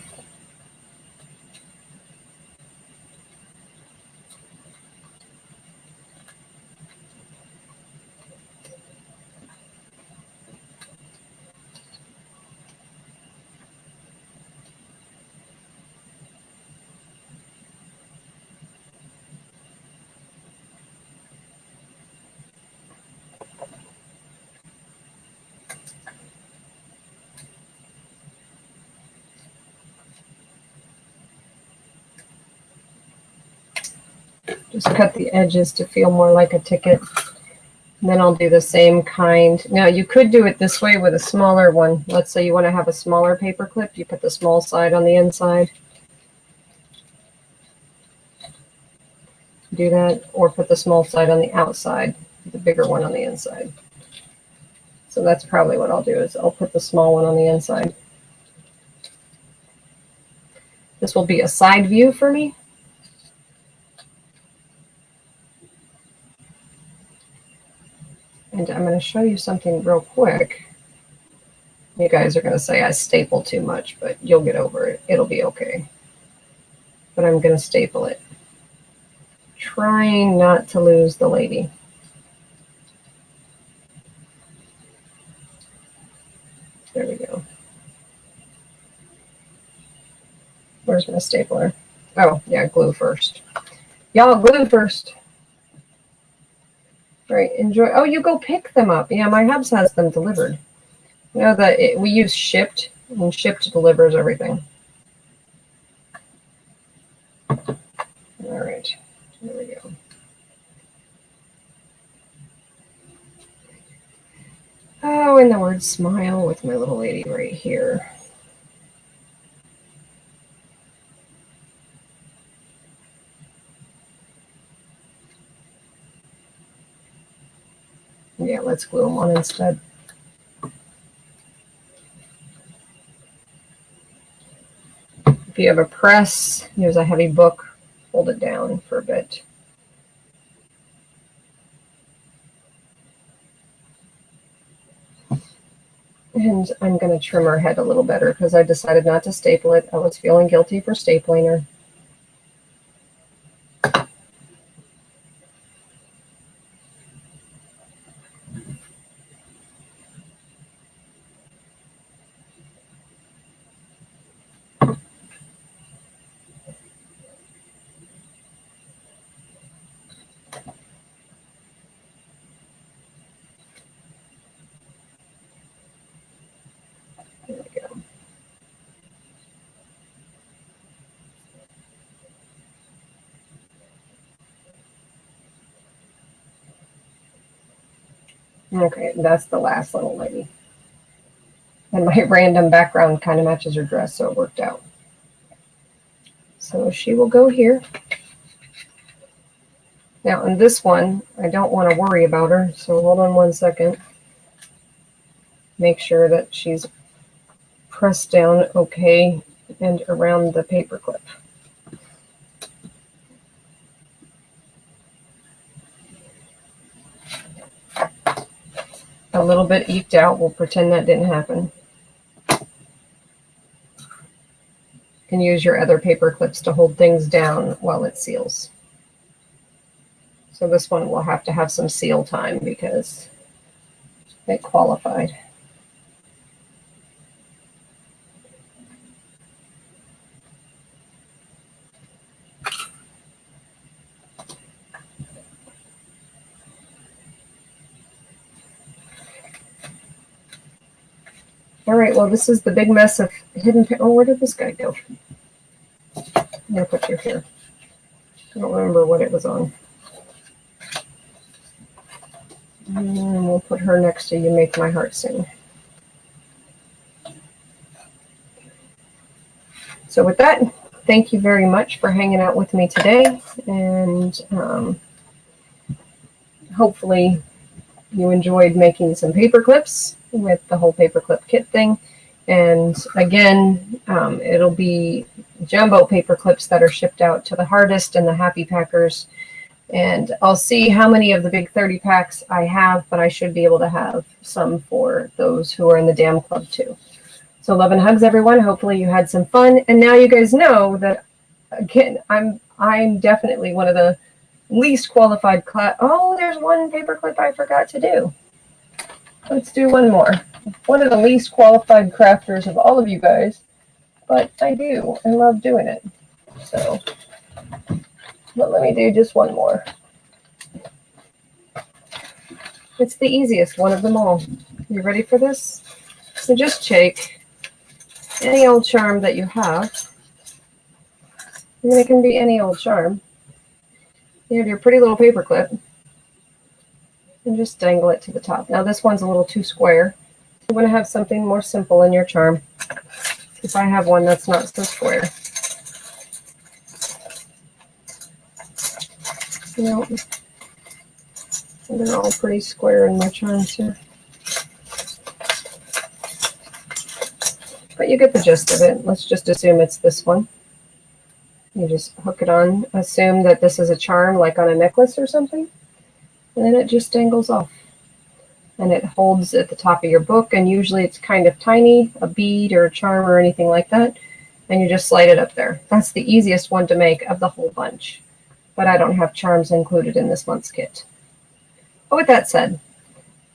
Speaker 1: Just cut the edges to feel more like a ticket. And then I'll do the same kind. Now you could do it this way with a smaller one. Let's say you want to have a smaller paper clip. You put the small side on the inside. Do that, or put the small side on the outside, the bigger one on the inside. So that's probably what I'll do, is I'll put the small one on the inside. This will be a side view for me. And I'm going to show you something real quick. You guys are going to say I staple too much, but you'll get over it. It'll be okay. But I'm going to staple it, trying not to lose the lady. There we go. Where's my stapler? Oh, yeah, glue first. Y'all, glue first. All right, enjoy. Oh, you go pick them up. Yeah, my hubs has them delivered. You know that we use Shipt, and Shipt delivers everything. All right, there we go. Oh, and the word smile with my little lady right here. Yeah, let's glue them on instead. If you have a press, use a heavy book, hold it down for a bit. And I'm going to trim her head a little better because I decided not to staple it. I was feeling guilty for stapling her. There we go. Okay, that's the last little lady. And my random background kind of matches her dress, so it worked out. So she will go here. Now, on this one, I don't want to worry about her, so hold on one second. Make sure that she's pressed down okay and around the paper clip. A little bit eked out. We'll pretend that didn't happen. You can use your other paper clips to hold things down while it seals. So this one will have to have some seal time because it qualified. All right, well, this is the big mess of hidden. Oh, where did this guy go? I'm going to put you here. I don't remember what it was on. And we'll put her next to You Make My Heart Sing. So with that, thank you very much for hanging out with me today. And hopefully you enjoyed making some paper clips with the whole paperclip kit thing. And again, it'll be jumbo paper clips that are shipped out to the hardest and the happy packers. And I'll see how many of the big 30 packs I have, but I should be able to have some for those who are in the Dam Club too. So love and hugs, everyone. Hopefully you had some fun. And now you guys know that, again, I'm definitely one of the least qualified class. Oh, there's one paperclip I forgot to do. Let's do one more. One of the least qualified crafters of all of you guys, but I do. I love doing it. So, but let me do just one more. It's the easiest one of them all. You ready for this? So just take any old charm that you have. And it can be any old charm. You have your pretty little paper clip. And just dangle it to the top. Now this one's a little too square. You want to have something more simple in your charm. If I have one that's not so square. No, they're all pretty square in my charms here. But you get the gist of it. Let's just assume it's this one. You just hook it on. Assume that this is a charm, like on a necklace or something. And then it just dangles off. And it holds at the top of your book, and usually it's kind of tiny, a bead or a charm or anything like that. And you just slide it up there. That's the easiest one to make of the whole bunch. But I don't have charms included in this month's kit. But with that said,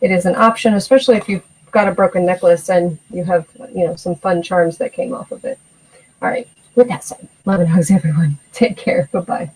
Speaker 1: it is an option, especially if you've got a broken necklace and you have, some fun charms that came off of it. All right, with that said, love and hugs, everyone. Take care. Bye-bye.